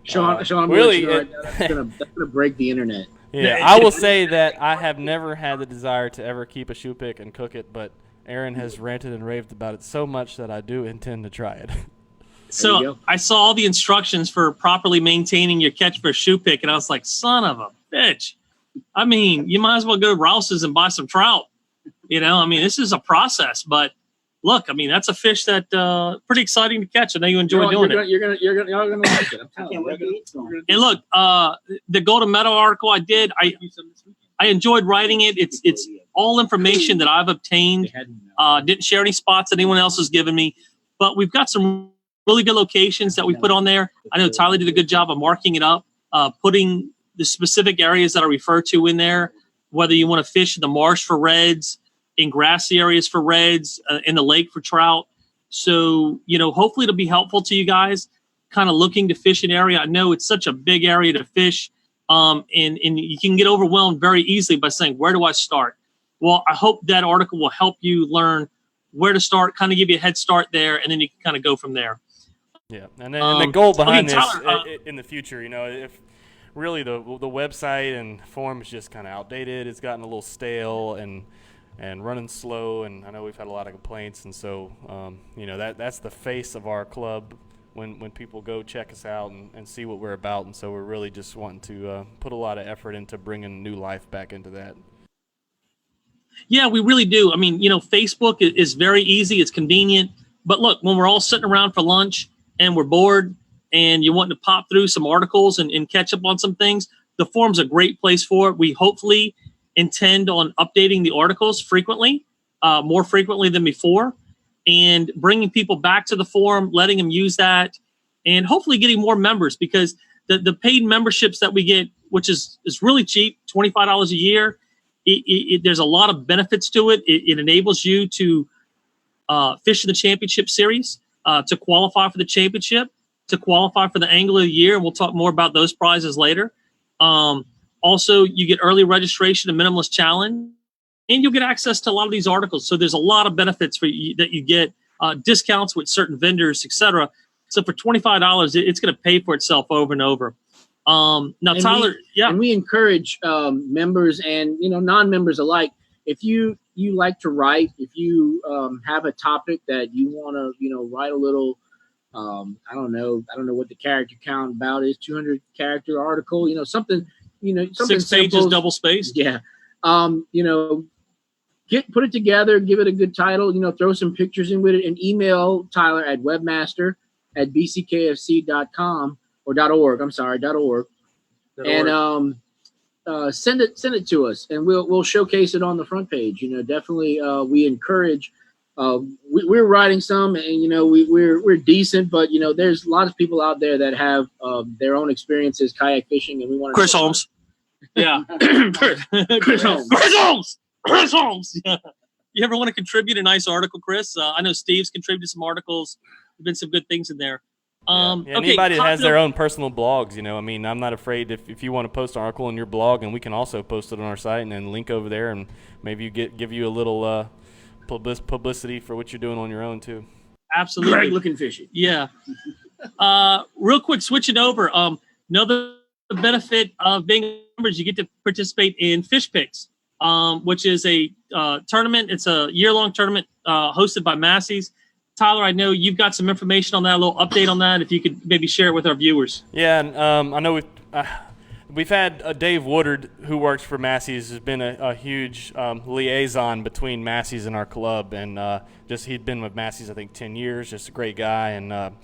Sean, really, that's gonna break the internet. Yeah, I will say that I have never had the desire to ever keep a shoe pick and cook it, but Aaron has ranted and raved about it so much that I do intend to try it. So I saw all the instructions for properly maintaining your catch for a shoe pick, and I was like, son of a bitch. I mean, you might as well go to Rouse's and buy some trout. This is a process, but look, that's a fish that pretty exciting to catch. I know you enjoy doing it. You're gonna like it. I'm telling you. And look, the Golden Meadow article I did, I enjoyed writing it. It's all information that I've obtained. Didn't share any spots that anyone else has given me, but we've got some really good locations that we put on there. I know Tyler did a good job of marking it up, putting the specific areas that I refer to in there, whether you want to fish in the marsh for reds, in grassy areas for reds, in the lake for trout. So, hopefully it'll be helpful to you guys kind of looking to fish an area. I know it's such a big area to fish. and you can get overwhelmed very easily by saying, where do I start? Well, I hope that article will help you learn where to start, kind of give you a head start there, and then you can kind of go from there. Yeah, and the goal behind Tyler, this in the future, if really the website and forum is just kind of outdated, it's gotten a little stale and running slow, and I know we've had a lot of complaints, and so that's the face of our club when people go check us out and see what we're about, and so we're really just wanting to put a lot of effort into bringing new life back into that. Yeah, we really do. I mean, Facebook is very easy. It's convenient. But look, when we're all sitting around for lunch and we're bored and you want to pop through some articles and catch up on some things, the forum's a great place for it. We hopefully intend on updating the articles frequently, more frequently than before, and bringing people back to the forum, letting them use that, and hopefully getting more members, because the paid memberships that we get, which is really cheap, $25 a year, there's a lot of benefits to it. It enables you to fish in the championship series, to qualify for the championship, to qualify for the Angler of the Year. We'll talk more about those prizes later. Also, you get early registration and Minimalist Challenge, and you'll get access to a lot of these articles. So there's a lot of benefits for you that you get, discounts with certain vendors, etc. So for $25, it's going to pay for itself over and over. Now, and Tyler, and we encourage members and non-members alike. If you like to write, if you have a topic that you want to write a little, I don't know what the character count about is, 200 character article, something 6 pages, double spaced. Yeah, put it together, give it a good title, throw some pictures in with it, and email Tyler at webmaster@bckfc.com. or .org. I'm sorry, .org. And send it to us, and we'll showcase it on the front page. Definitely we encourage. We're writing some, and we're decent, but there's a lot of people out there that have their own experiences kayak fishing, and we want to. Chris Holmes. Yeah. Chris Holmes. Yeah. You ever want to contribute a nice article, Chris? I know Steve's contributed some articles. There've been some good things in there. Anybody that has their own personal blogs, I'm not afraid if you want to post an article on your blog, and we can also post it on our site and then link over there, and maybe give you a little publicity for what you're doing on your own too. Absolutely. Great looking fishing. Yeah. Real quick, switching over. Another benefit of being members, you get to participate in Fish Picks, which is a tournament. It's a year-long tournament hosted by Massey's. Tyler, I know you've got some information on that, a little update on that, if you could maybe share it with our viewers. Yeah, and I know we've had Dave Woodard, who works for Massey's, has been a huge liaison between Massey's and our club, and he'd been with Massey's, I think, 10 years, just a great guy, and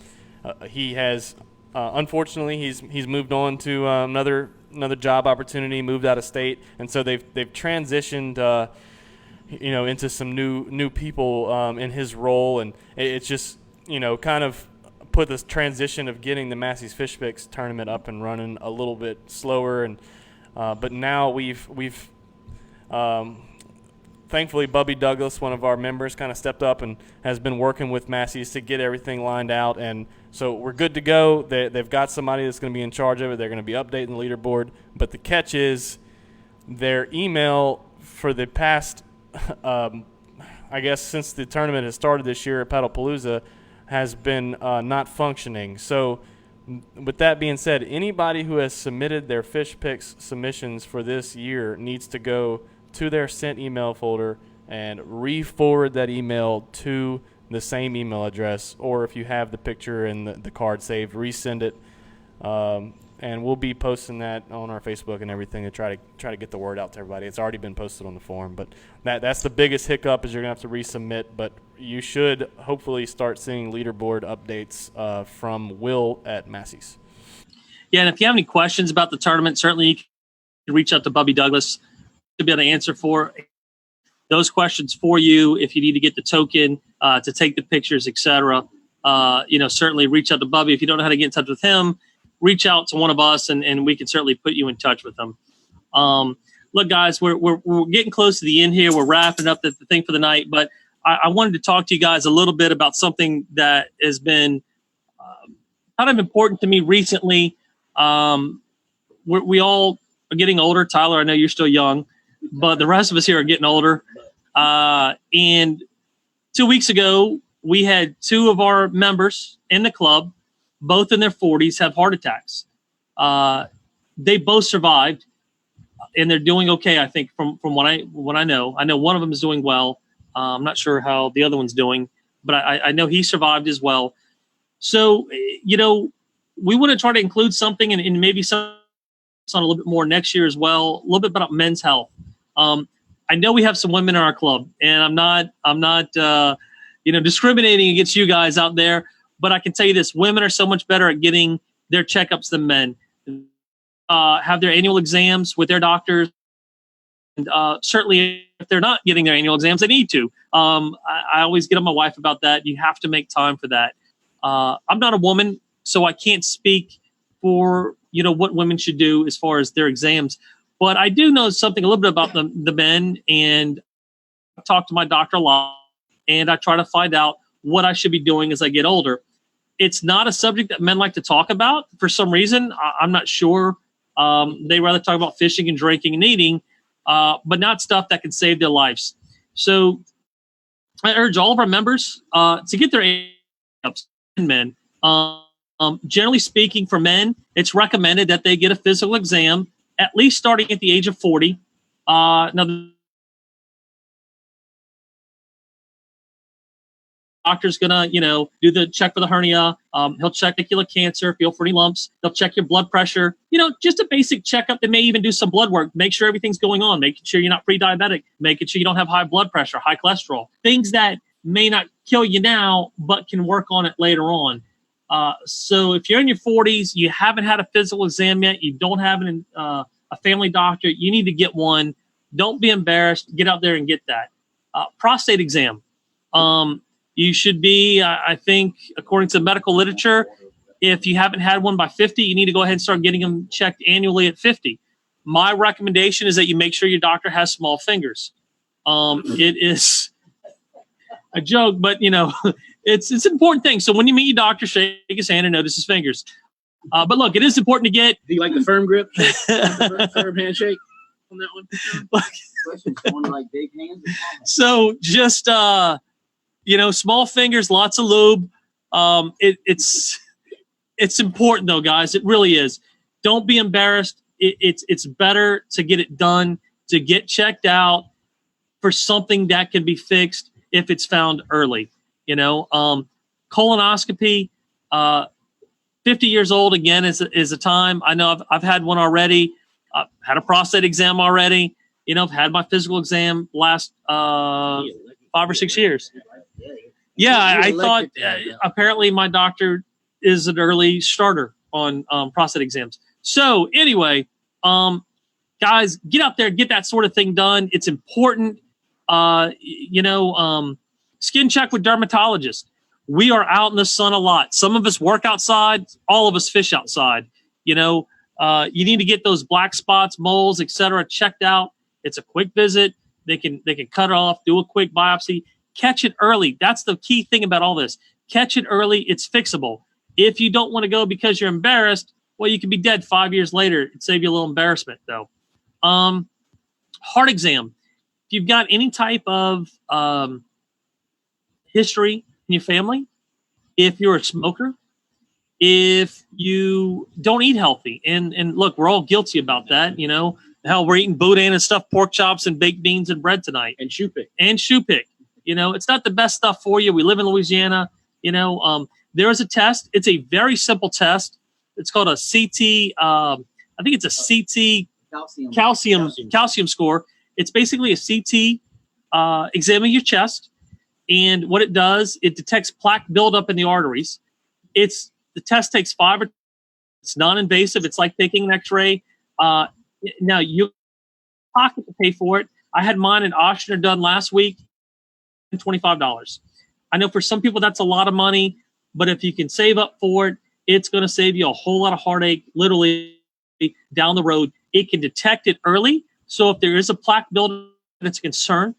he has, unfortunately, he's moved on to another job opportunity, moved out of state, and so they've transitioned into some new people in his role, and it's just kind of put this transition of getting the Massey's Fish Picks tournament up and running a little bit slower, and but now we've thankfully Bubby Douglas, one of our members, kind of stepped up and has been working with Massey's to get everything lined out, and so we're good to go. They've got somebody that's going to be in charge of it. They're going to be updating the leaderboard, but the catch is their email for the past I guess since the tournament has started this year at Paddlepalooza has been not functioning. So with that being said, anybody who has submitted their Fish Picks submissions for this year needs to go to their sent email folder and re-forward that email to the same email address, or if you have the picture and the card saved, resend it. And we'll be posting that on our Facebook and everything to try to get the word out to everybody. It's already been posted on the forum, but that's the biggest hiccup is you're going to have to resubmit. But you should hopefully start seeing leaderboard updates from Will at Massey's. Yeah, and if you have any questions about the tournament, certainly you can reach out to Bubby Douglas to be able to answer for those questions for you. If you need to get the token to take the pictures, etc., certainly reach out to Bubby. If you don't know how to get in touch with him, reach out to one of us, and we can certainly put you in touch with them. Look, guys, we're getting close to the end here. We're wrapping up the thing for the night, but I wanted to talk to you guys a little bit about something that has been kind of important to me recently. we all are getting older. Tyler, I know you're still young, but the rest of us here are getting older. And 2 weeks ago, we had two of our members in the club, both in their 40s, have heart attacks. They both survived, and they're doing okay, I think, from what I know. I know one of them is doing well. I'm not sure how the other one's doing, but I know he survived as well. So, we want to try to include something and maybe some on a little bit more next year as well, a little bit about men's health. I know we have some women in our club, and I'm not discriminating against you guys out there, but I can tell you this: women are so much better at getting their checkups than men. Have their annual exams with their doctors, and certainly if they're not getting their annual exams, they need to. I always get on my wife about that. You have to make time for that. I'm not a woman, so I can't speak for what women should do as far as their exams. But I do know something a little bit about the men, and I talk to my doctor a lot, and I try to find out what I should be doing as I get older. It's not a subject that men like to talk about for some reason. I'm not sure. They rather talk about fishing and drinking and eating, but not stuff that can save their lives. So I urge all of our members to get their ups, men. Generally speaking, for men, it's recommended that they get a physical exam at least starting at the age of 40. Now, the doctor's gonna, do the check for the hernia. He'll check particular cancer, feel for any lumps. They'll check your blood pressure. Just a basic checkup. They may even do some blood work, make sure everything's going on, making sure you're not pre-diabetic, making sure you don't have high blood pressure, high cholesterol, things that may not kill you now, but can work on it later on. So if you're in your 40s, you haven't had a physical exam yet, you don't have a family doctor, you need to get one. Don't be embarrassed. Get out there and get that. Prostate exam. You should be, I think, according to medical literature, if you haven't had one by 50, you need to go ahead and start getting them checked annually at 50. My recommendation is that you make sure your doctor has small fingers. It is a joke, but it's an important thing. So when you meet your doctor, shake his hand and notice his fingers. But look, it is important to get. Do you like the firm grip? Firm handshake on that one? Like big hands. So just small fingers, lots of lube. It's important though, guys. It really is. Don't be embarrassed. It's better to get it done, to get checked out for something that can be fixed if it's found early. Colonoscopy, 50 years old again is a time. I know I've had one already. I've had a prostate exam already. I've had my physical exam last 5 or 6 years. Yeah, I thought apparently my doctor is an early starter on prostate exams. So anyway, guys, get out there, get that sort of thing done. It's important. Skin check with dermatologists. We are out in the sun a lot. Some of us work outside. All of us fish outside. You need to get those black spots, moles, etc., checked out. It's a quick visit. They can cut it off, do a quick biopsy, catch it early. That's the key thing about all this. Catch it early. It's fixable. If you don't want to go because you're embarrassed, well, you could be dead 5 years later. It'd save you a little embarrassment, though. Heart exam. If you've got any type of history in your family, if you're a smoker, if you don't eat healthy, and look, we're all guilty about that. Hell, we're eating boudin and stuffed pork chops and baked beans and bread tonight. And shoe pick. It's not the best stuff for you. We live in Louisiana. There is a test. It's a very simple test. It's called a CT. I think it's a CT calcium score. It's basically a CT examining your chest. And what it does, it detects plaque buildup in the arteries. The test takes 5 or it's non-invasive. It's like taking an x-ray. Now you pocket to pay for it. I had mine in Oshner done last week, $25. I know for some people that's a lot of money, but if you can save up for it, it's going to save you a whole lot of heartache, literally down the road. It can detect it early. So if there is a plaque buildup that's a concern,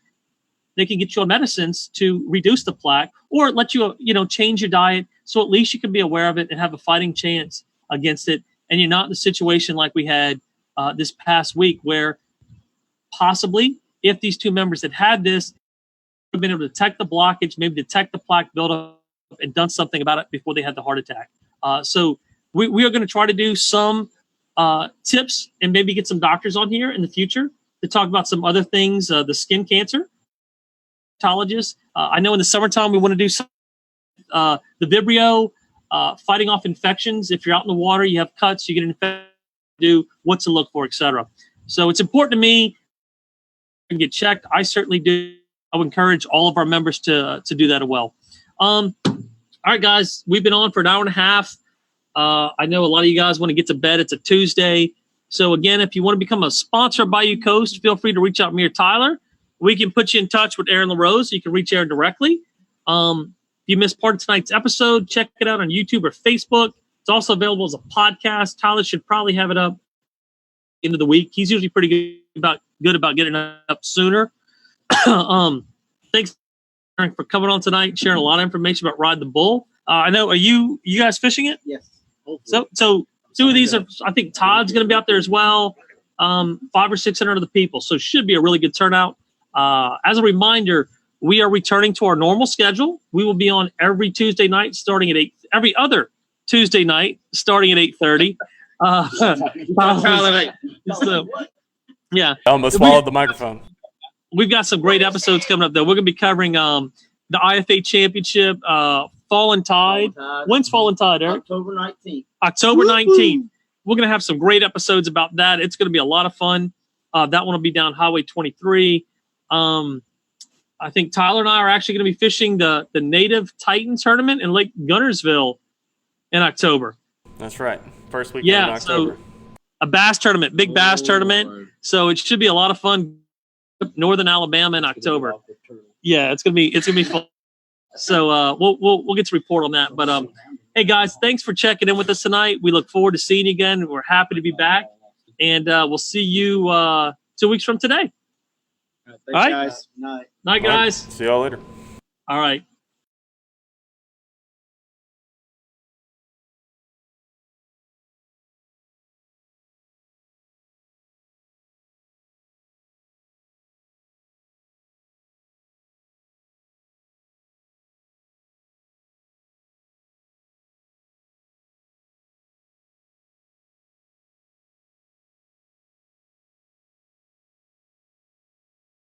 they can get you on medicines to reduce the plaque or let you, change your diet. So at least you can be aware of it and have a fighting chance against it. and you're not in the situation like we had this past week, where possibly if these two members had this, would have been able to detect the blockage, maybe detect the plaque buildup, and done something about it before they had the heart attack. So we are going to try to do some tips and maybe get some doctors on here in the future to talk about some other things, the skin cancer. I know in the summertime we want to do some, the Vibrio, fighting off infections. If you're out in the water, you have cuts, you get infected, do what to look for, etc. So it's important to me to get checked. I certainly do. I would encourage all of our members to do that as well. All right, guys, we've been on for an hour and a half. I know a lot of you guys want to get to bed. It's a Tuesday. So again, if you want to become a sponsor of Bayou Coast, feel free to reach out to me or Tyler. We can put you in touch with Aaron LaRose. You can reach Aaron directly. If you missed part of tonight's episode, check it out on YouTube or Facebook. It's also available as a podcast. Tyler should probably have it up end of the week. He's usually pretty good about getting it up sooner. Thanks for coming on tonight, sharing a lot of information about Ride the Bull. I know, are you guys fishing it? Yes. So two of these are, I think Todd's going to be out there as well. 500 or 600 of the people. So it should be a really good turnout. As a reminder, we are returning to our normal schedule. We will be on every Tuesday night starting at 8, every other Tuesday night starting at 8:30. So, yeah. I almost swallowed the microphone. We've got some great episodes coming up, though. We're going to be covering the IFA Championship, Fallen Tide. When's Fallen Tide, Eric? October 19th. October 19th. We're going to have some great episodes about that. It's going to be a lot of fun. That one will be down Highway 23. I think Tyler and I are actually going to be fishing the Native Titan tournament in Lake Gunnersville in October. That's right. First weekend in October. So a bass tournament, big bass tournament. So it should be a lot of fun. Northern Alabama in October. Yeah, it's gonna be fun. So we'll get to report on that. But hey guys, thanks for checking in with us tonight. We look forward to seeing you again. We're happy to be back, and we'll see you 2 weeks from today. Thanks, guys. Night, guys. See y'all later. All right.